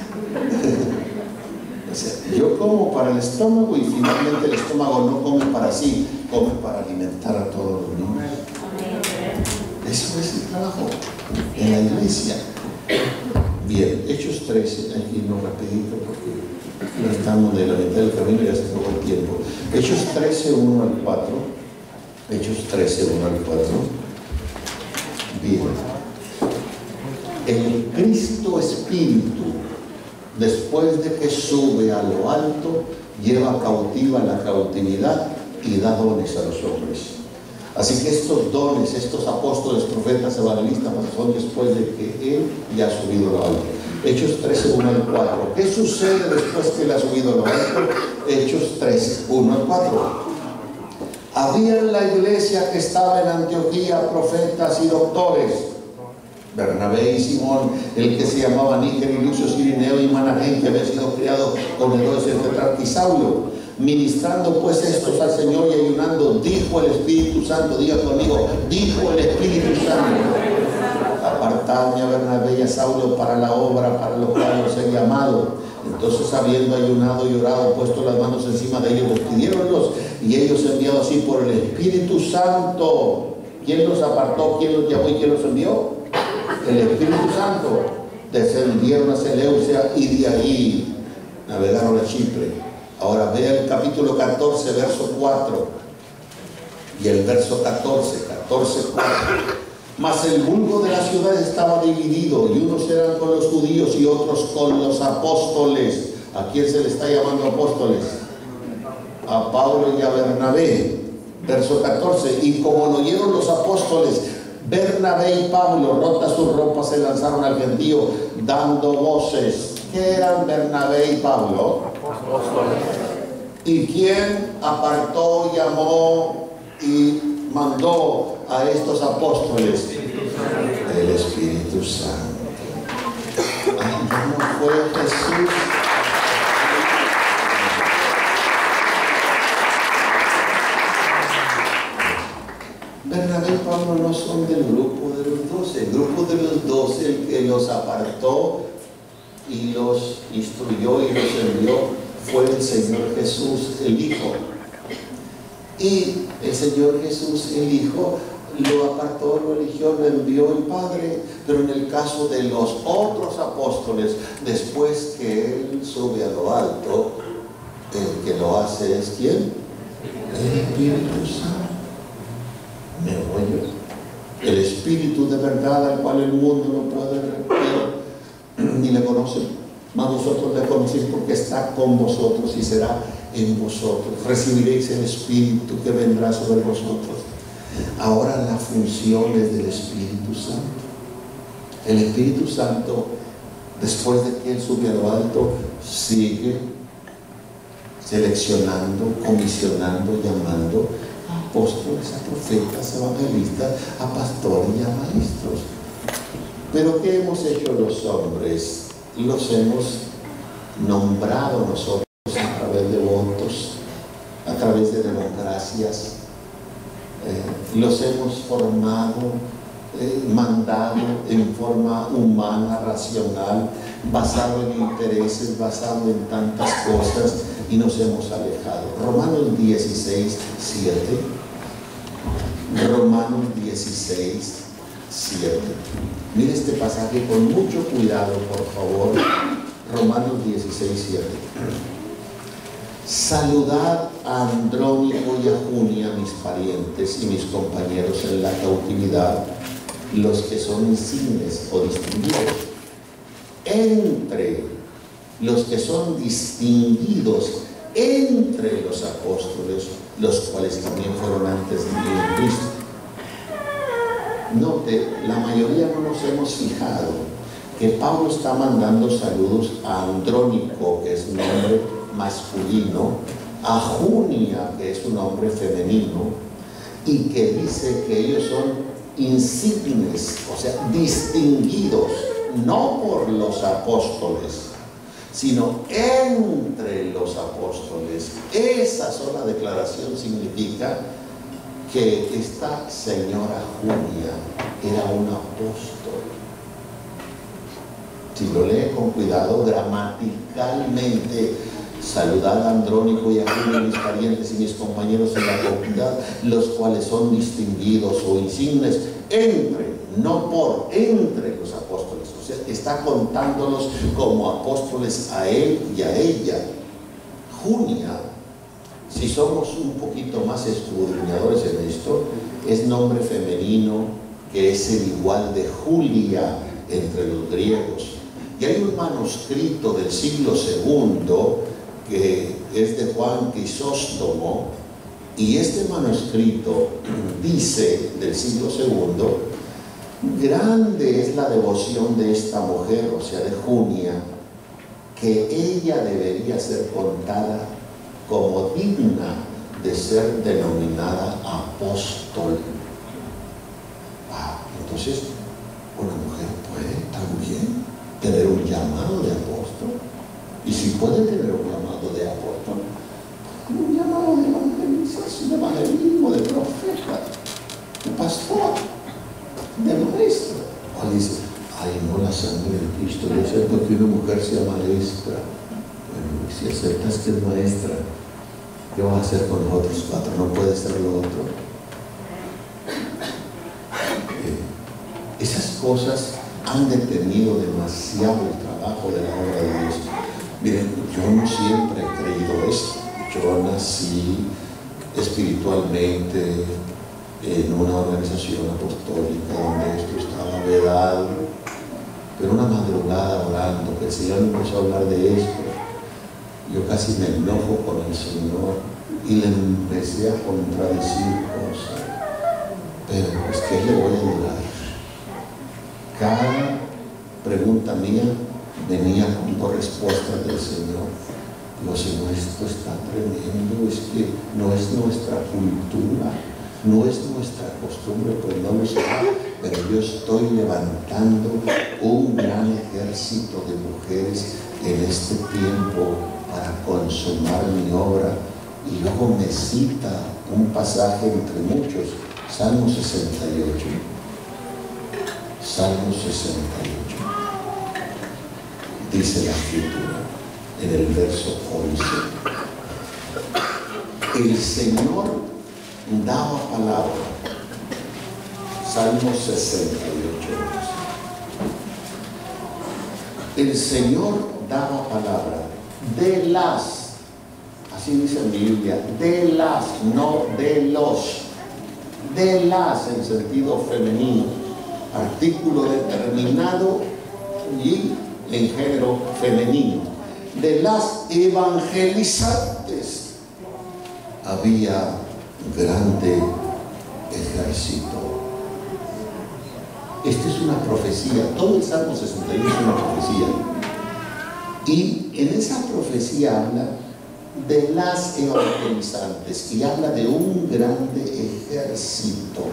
O sea, yo como para el estómago, y finalmente el estómago no come para sí, come para alimentar a todos los niños. Eso es el trabajo en la iglesia. Bien, Hechos 13, aquí no rapidito porque no estamos de la mitad del camino y ya se acabó el tiempo. Hechos 13, 1 al 4. Hechos 13, 1 al 4. Bien. El Cristo Espíritu, después de que sube a lo alto, lleva cautiva la cautividad y da dones a los hombres. Así que estos dones, estos apóstoles, profetas, evangelistas, son después de que Él ya ha subido a lo alto. Hechos 13, 1 al 4. ¿Qué sucede después que Él ha subido a lo alto? Hechos 13, 1 al 4. Había en la iglesia que estaba en Antioquía profetas y doctores, Bernabé y Simón, el que se llamaba Níger, y Lucio, Cirineo y Manaén, que había sido criado con Herodes el tetrarca, y Saulo. Ministrando pues estos al Señor y ayunando, dijo el Espíritu Santo, diga conmigo, dijo el Espíritu Santo, apartadme a Bernabé y a Saulo para la obra para lo cual los he llamado. Entonces, habiendo ayunado y orado, puesto las manos encima de ellos, despidiéronlos, y ellos enviados así por el Espíritu Santo. ¿Quién los apartó? ¿Quién los llamó y quién los envió? El Espíritu Santo. Descendieron a Seleucia y de ahí navegaron a Chipre. Ahora vea el capítulo 14, verso 4. Y el verso 14, 4. Mas el vulgo de la ciudad estaba dividido, y unos eran con los judíos y otros con los apóstoles. ¿A quién se le está llamando apóstoles? A Pablo y a Bernabé. Verso 14. Y como lo oyeron los apóstoles, Bernabé y Pablo, rotas sus ropas, se lanzaron al gentío dando voces. ¿Qué eran Bernabé y Pablo? Apóstoles. ¿Y quién apartó, llamó y mandó a estos apóstoles? El Espíritu Santo. ¿Cómo fue Jesús? no son del grupo de los 12. El grupo de los 12, el que los apartó y los instruyó y los envió, fue el Señor Jesús, el Hijo. Y el Señor Jesús, el Hijo, lo apartó, lo eligió, lo envió el Padre. Pero en el caso de los otros apóstoles, después que Él sube a lo alto, el que lo hace es ¿quién? El Espíritu Santo. Me oye. El Espíritu de verdad, al cual el mundo no puede ver ni le conoce, mas vosotros le conocéis porque está con vosotros y será en vosotros. Recibiréis el Espíritu que vendrá sobre vosotros. Ahora la función es del Espíritu Santo. El Espíritu Santo, después de que Él sube a lo alto, sigue seleccionando, comisionando, llamando a apóstoles, a profetas, a evangelistas, a pastores y a maestros. Pero ¿qué hemos hecho los hombres? Los hemos nombrado nosotros a través de votos, a través de democracias. Los hemos formado, mandado en forma humana, racional, basado en intereses, basado en tantas cosas, y nos hemos alejado. Romanos 16, 7. Romanos 16, 7. Mire este pasaje con mucho cuidado, por favor. Romanos 16, 7. Saludad a Andrónico y a Junia, mis parientes y mis compañeros en la cautividad, los que son insignes o distinguidos. Entre los que son distinguidos entre los apóstoles, los cuales también fueron antes de mí en Cristo. Note, la mayoría no nos hemos fijado que Pablo está mandando saludos a Andrónico, que es un nombre masculino, a Junia, que es un hombre femenino, y que dice que ellos son insignes, o sea, distinguidos, no por los apóstoles, sino entre los apóstoles. Esa sola declaración significa que esta señora Junia era un apóstol. Si lo lee con cuidado, gramaticalmente, saludad a Andrónico y a Junia, mis parientes y mis compañeros en la cautividad, los cuales son distinguidos o insignes entre, no por, entre los apóstoles. O sea, está contándolos como apóstoles a él y a ella. Junia, si somos un poquito más escudriñadores en esto, es nombre femenino que es el igual de Julia entre los griegos. Y hay un manuscrito del siglo II que es de Juan Crisóstomo, y este manuscrito dice, del siglo II, grande es la devoción de esta mujer, o sea de Junia, que ella debería ser contada como digna de ser denominada apóstol. Entonces, una mujer puede también tener un llamado de apóstol, y si puede tener un llamado de apóstol, un llamado de evangelización, de evangelismo, de profeta, de pastor, de maestro. O dice, ay, no, la sangre de Cristo, yo acepto que una mujer sea maestra. Bueno, si aceptas que es maestra, ¿qué vas a hacer con los otros 4? No puede ser lo otro. Esas cosas han detenido demasiado el trabajo de la obra de Dios. Miren, yo no siempre he creído esto. Yo nací espiritualmente en una organización apostólica donde esto estaba vedado, pero una madrugada orando, que el Señor empezó a hablar de esto, yo casi me enojo con el Señor y le empecé a contradecir cosas. Pero pues, ¿qué le voy a ayudar? Cada pregunta mía venía con respuestas del Señor. Digo, Señor, esto está tremendo, es que no es nuestra cultura, no es nuestra costumbre, pues no lo sé, pero yo estoy levantando un gran ejército de mujeres en este tiempo para consumar mi obra. Y luego me cita un pasaje entre muchos Salmo 68. Salmo 68. Dice la Escritura en el verso 11. El Señor daba palabra. Salmo 68. El Señor daba palabra de las, así dice en mi Biblia, de las, no de los, de las en sentido femenino, artículo determinado y en género femenino, de las evangelizantes había grande ejército. Esta es una profecía, todo el Salmo 61 es una profecía. Y en esa profecía habla de las evangelizantes y habla de un grande ejército,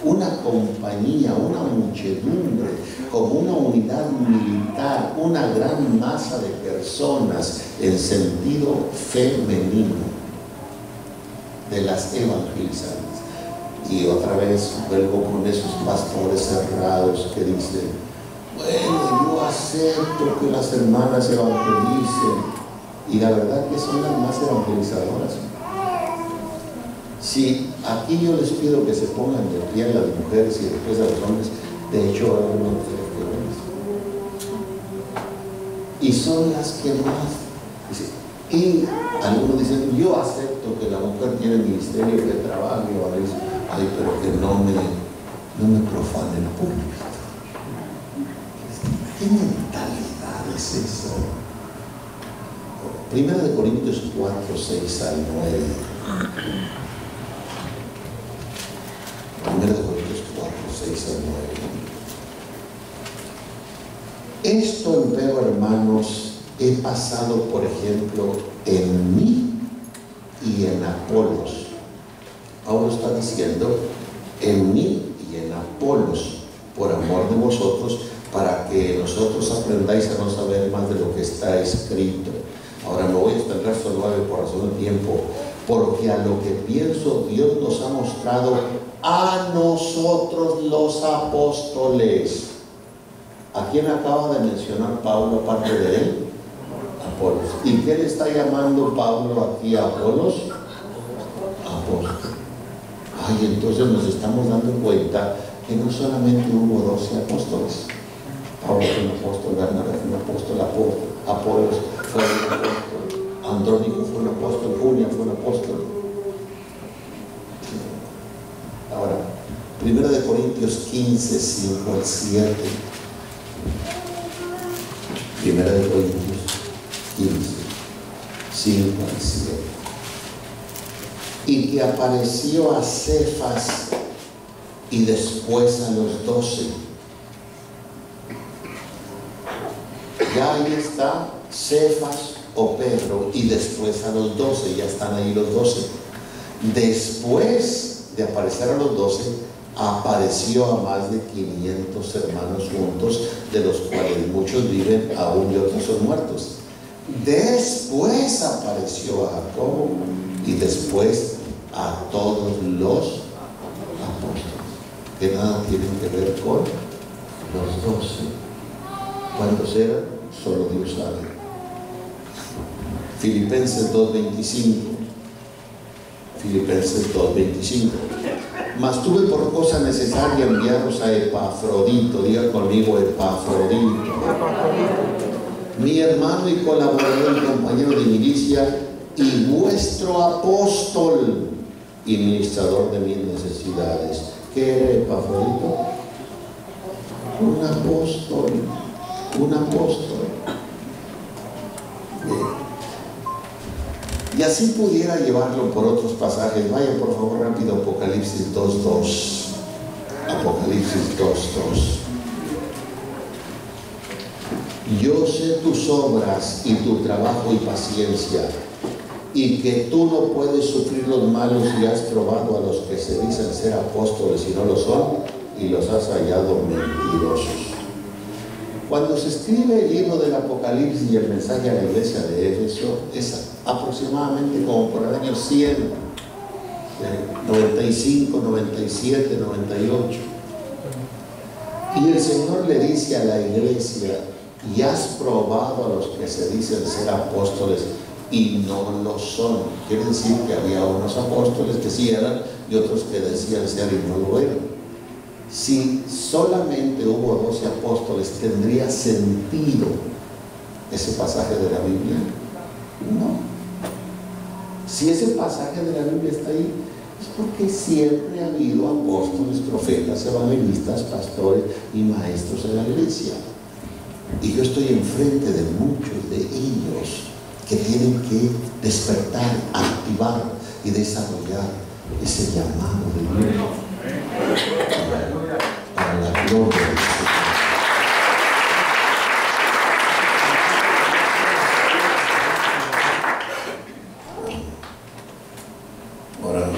una compañía, una muchedumbre, como una unidad militar, una gran masa de personas en sentido femenino, de las evangelizantes. Y otra vez vuelvo con esos pastores cerrados que dicen, bueno, yo acepto que las hermanas evangelicen, y la verdad que son las más evangelizadoras. Sí, aquí yo les pido que se pongan de pie a las mujeres y después a los hombres. De hecho, ahora no y son las que más. Y algunos dicen, yo acepto que la mujer tiene ministerio, que trabaje, y ahora dicen, ay, pero que no me profane el público. ¿Qué mentalidad es esa? Primera de Corintios 4, 6 al 9. Primera de Corintios 4, 6 al 9. Esto, empero, hermanos, he pasado, por ejemplo, en mí y en Apolos. Pablo está diciendo, en mí y en Apolos, por amor de vosotros, para que nosotros aprendáis a no saber más de lo que está escrito. Ahora me voy a extender solo por razón de tiempo, porque a lo que pienso Dios nos ha mostrado a nosotros los apóstoles. ¿A quién acaba de mencionar Pablo aparte de él? Apolos. ¿Y qué le está llamando Pablo aquí a Apolos? Apóstol. Ay, entonces nos estamos dando cuenta que no solamente hubo 12 apóstoles. Pablo fue un apóstol, Bernabé fue un apóstol, Apolos fue un apóstol, Andrónico fue un apóstol, Junia fue un apóstol. Ahora, 1 de Corintios 15, 5 al 7. 1 de Corintios 15, 5 al 7. Y que apareció a Cefas y después a los 12. Ya ahí está Cefas o Pedro y después a los 12, ya están ahí los 12. Después de aparecer a los 12, apareció a más de 500 hermanos juntos, de los cuales muchos viven aún y otros son muertos. Después apareció a Jacobo y después a todos los apóstoles, que nada tienen que ver con los 12. ¿Cuántos eran? Solo Dios sabe. Filipenses 2:25. Filipenses 2:25. Mas tuve por cosa necesaria enviaros a Epafrodito. Diga conmigo, Epafrodito. Mi hermano y colaborador y compañero de milicia y vuestro apóstol y ministrador de mis necesidades. ¿Qué era Epafrodito? Un apóstol. Un apóstol. Y así pudiera llevarlo por otros pasajes. Vaya por favor rápido, Apocalipsis 2:2. Apocalipsis 2:2. Yo sé tus obras y tu trabajo y paciencia, y que tú no puedes sufrir los malos y has probado a los que se dicen ser apóstoles y no lo son, y los has hallado mentirosos. Cuando se escribe el libro del Apocalipsis y el mensaje a la iglesia de Éfeso, es aproximadamente como por el año 100 95, 97, 98. Y el Señor le dice a la iglesia: y has probado a los que se dicen ser apóstoles y no lo son. Quiere decir que había unos apóstoles que sí eran y otros que decían ser y no lo eran. Si solamente hubo 12 apóstoles, ¿tendría sentido ese pasaje de la Biblia? No. Si ese pasaje de la Biblia está ahí, es porque siempre ha habido apóstoles, profetas, evangelistas, pastores y maestros en la iglesia. Y yo estoy enfrente de muchos de ellos que tienen que despertar, activar y desarrollar ese llamado de Dios para la gloria de Dios. Ahora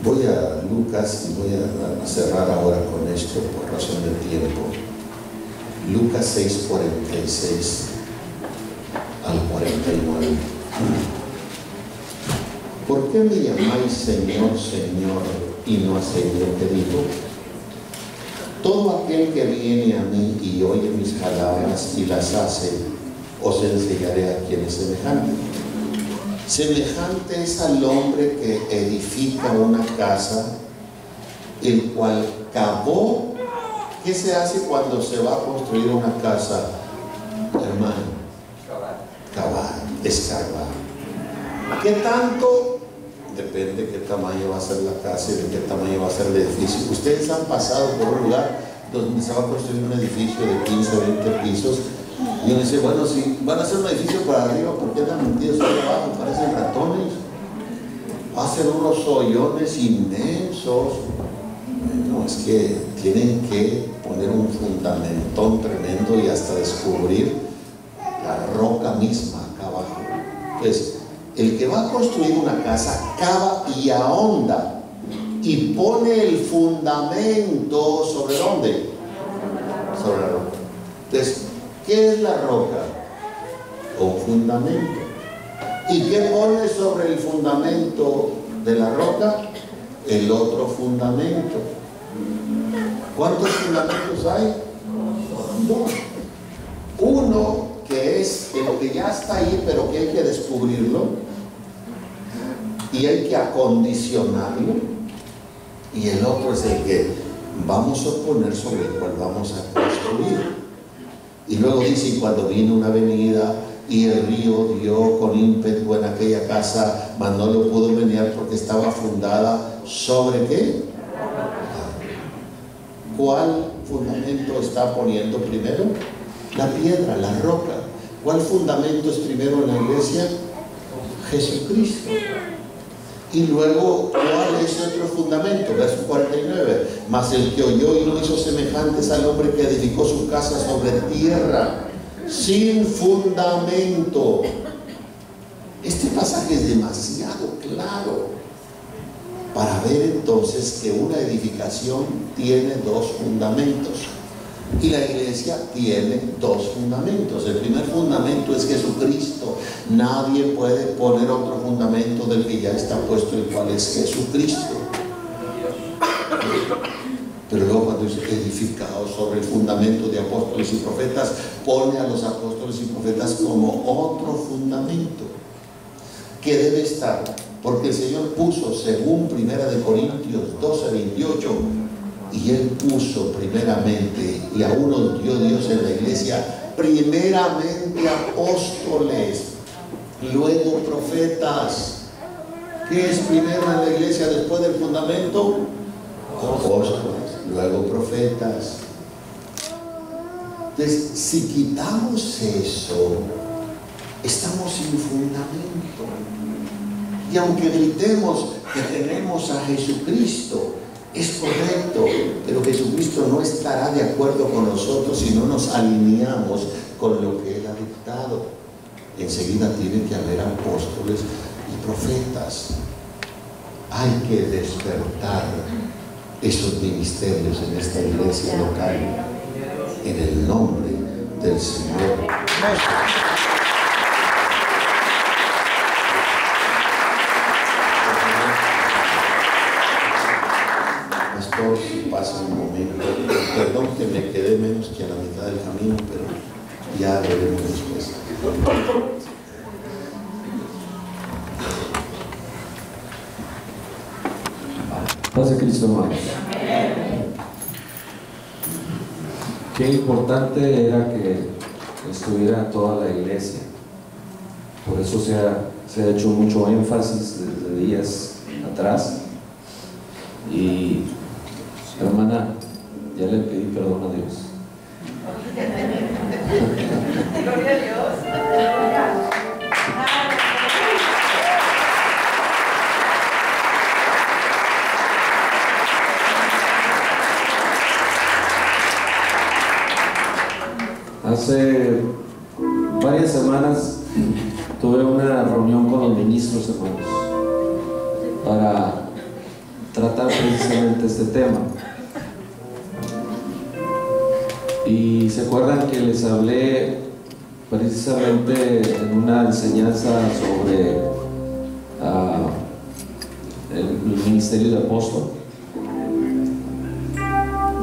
voy a Lucas y voy a cerrar ahora con esto por razón de tiempo. Lucas 6, 46 al 49. ¿Por qué me llamáis Señor, Señor, y no hacéis lo que digo? Todo aquel que viene a mí y oye mis palabras y las hace, os enseñaré a quién es semejante. Semejante es al hombre que edifica una casa, el cual cavó. ¿Qué se hace cuando se va a construir una casa, hermano? Cavar, escarbar. ¿Qué tanto? Depende de qué tamaño va a ser la casa y de qué tamaño va a ser el edificio. Ustedes han pasado por un lugar donde se va a construir un edificio de 15, 20 pisos y uno dice: bueno, si van a hacer un edificio para arriba, ¿por qué están metidos ahí abajo? Parecen ratones. Hacen unos hoyones inmensos. No, es que tienen que poner un fundamentón tremendo y hasta descubrir la roca misma acá abajo. Entonces, el que va a construir una casa cava y ahonda y pone el fundamento ¿sobre dónde? Sobre la roca. Entonces, ¿qué es la roca? Un fundamento. ¿Y qué pone sobre el fundamento de la roca? El otro fundamento. ¿Cuántos fundamentos hay? Dos. Uno que es el que ya está ahí, pero que hay que descubrirlo y hay que acondicionarlo, y el otro es el que vamos a poner sobre el cual vamos a construir. Y luego dice: y cuando vino una avenida y el río dio con ímpetu en aquella casa, mas no lo pudo menear porque estaba fundada sobre ¿qué? ¿Cuál fundamento está poniendo primero? La piedra, la roca. ¿Cuál fundamento es primero en la iglesia? Jesucristo. Y luego, ¿cuál es otro fundamento? Verso 49. Mas el que oyó y no hizo semejantes al hombre que edificó su casa sobre tierra, sin fundamento. Este pasaje es demasiado claro para ver entonces que una edificación tiene dos fundamentos. Y la iglesia tiene dos fundamentos. El primer fundamento es Jesucristo. Nadie puede poner otro fundamento del que ya está puesto, el cual es Jesucristo. Pero luego, cuando dice edificado sobre el fundamento de apóstoles y profetas, pone a los apóstoles y profetas como otro fundamento que debe estar, porque el Señor puso, según 1 Corintios 12, 28, y Él puso primeramente, y aún nos dio Dios en la iglesia, primeramente apóstoles, luego profetas. ¿Qué es primero en la iglesia después del fundamento? Apóstoles, luego profetas. Entonces, si quitamos eso, estamos sin fundamento. Y aunque gritemos que tenemos a Jesucristo, es correcto, pero Jesucristo no estará de acuerdo con nosotros si no nos alineamos con lo que Él ha dictado. Enseguida tiene que haber apóstoles y profetas. Hay que despertar esos ministerios en esta iglesia local, en el nombre del Señor. aquí a la mitad del camino, pero ya veremos después. Paz de Cristo, hermanos. Qué importante era que estuviera toda la iglesia. Por eso se ha hecho mucho énfasis desde días atrás. Y hermana, ya le pedí perdón a Dios. Gloria a Dios. Hace varias semanas tuve una reunión con los ministros, hermanos, para tratar precisamente este tema. Y se acuerdan que les hablé precisamente en una enseñanza sobre el ministerio de apóstol,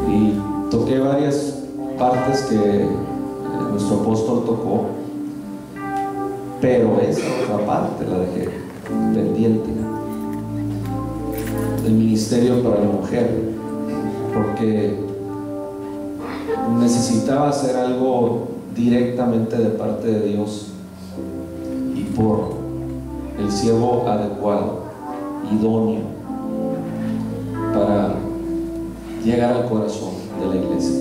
y toqué varias partes que nuestro apóstol tocó, pero esa otra parte la dejé pendiente, el ministerio para la mujer, porque necesitaba hacer algo directamente de parte de Dios y por el siervo adecuado, idóneo, para llegar al corazón de la iglesia.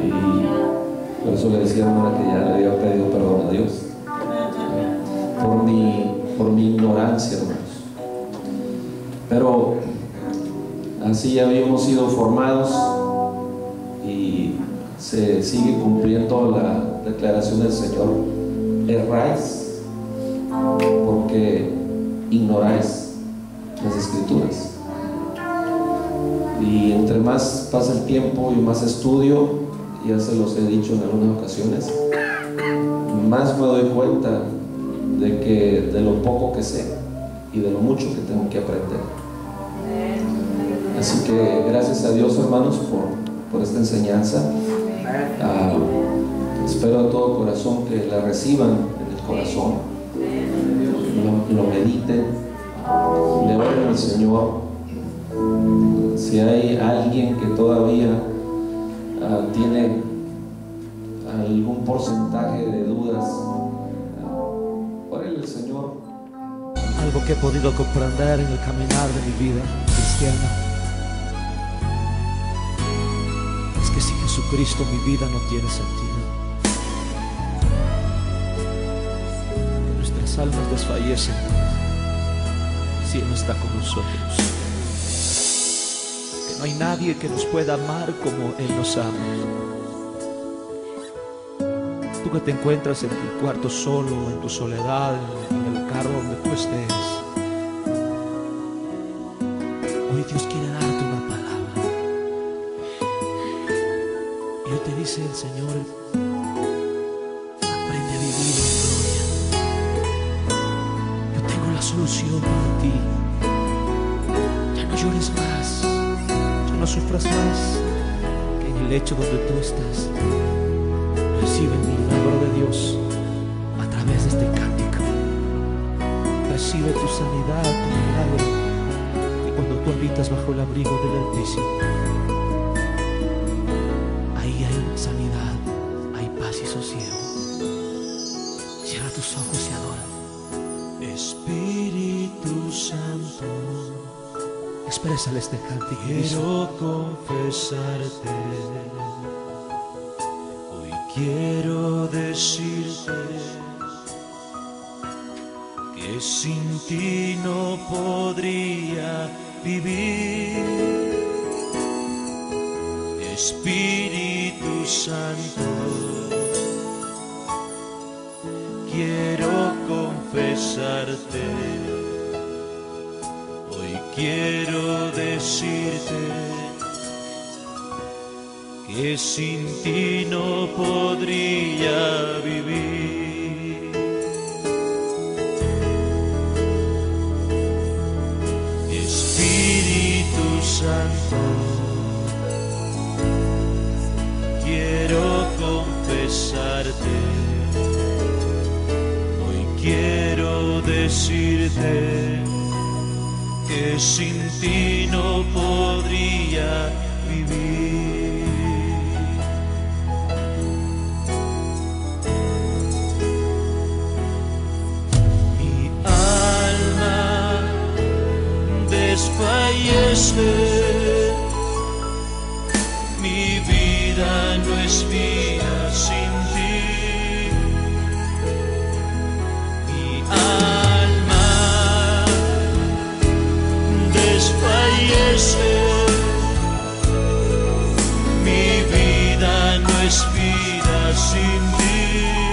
Y por eso le decía a hermana que ya le había pedido perdón a Dios por mi ignorancia, hermanos. Pero así ya habíamos sido formados y se sigue cumpliendo la declaración del Señor: erráis porque ignoráis las Escrituras. Y entre más pasa el tiempo y más estudio, ya se los he dicho en algunas ocasiones, más me doy cuenta de lo poco que sé y de lo mucho que tengo que aprender. Así que gracias a Dios, hermanos, por esta enseñanza. Espero de todo corazón que la reciban en el corazón, lo mediten, le oren al Señor. Si hay alguien que todavía tiene algún porcentaje de dudas, órale al Señor. Algo que he podido comprender en el caminar de mi vida cristiana es que sin Jesucristo mi vida no tiene sentido. Que nuestras almas desfallecen si Él no está con nosotros. Que no hay nadie que nos pueda amar como Él nos ama. Tú que te encuentras en tu cuarto solo, en tu soledad, en el carro donde tú estés, hoy Dios quiere darte una palabra. Y hoy te dice el Señor: aprende a vivir en gloria. Yo tengo la solución para ti. Ya no llores más, ya no sufras más, que en el lecho donde tú estás recibe el milagro de Dios a través de este cántico. Recibe tu sanidad, tu milagro. Y cuando tú habitas bajo el abrigo del Altísimo, ahí hay sanidad, hay paz y sosiego. Cierra tus ojos y adora. Espíritu Santo, exprésale este cántico. Quiero confesarte, quiero decirte que sin ti no podría vivir. Espíritu Santo, quiero confesarte, hoy quiero decirte que sin ti no podría vivir. Espíritu Santo, confesarte, hoy quiero decirte que sin ti no podría vivir. Mi alma desfallece, mi vida no es vida sin ti. Mi alma desfallece, mi vida no es vida sin ti.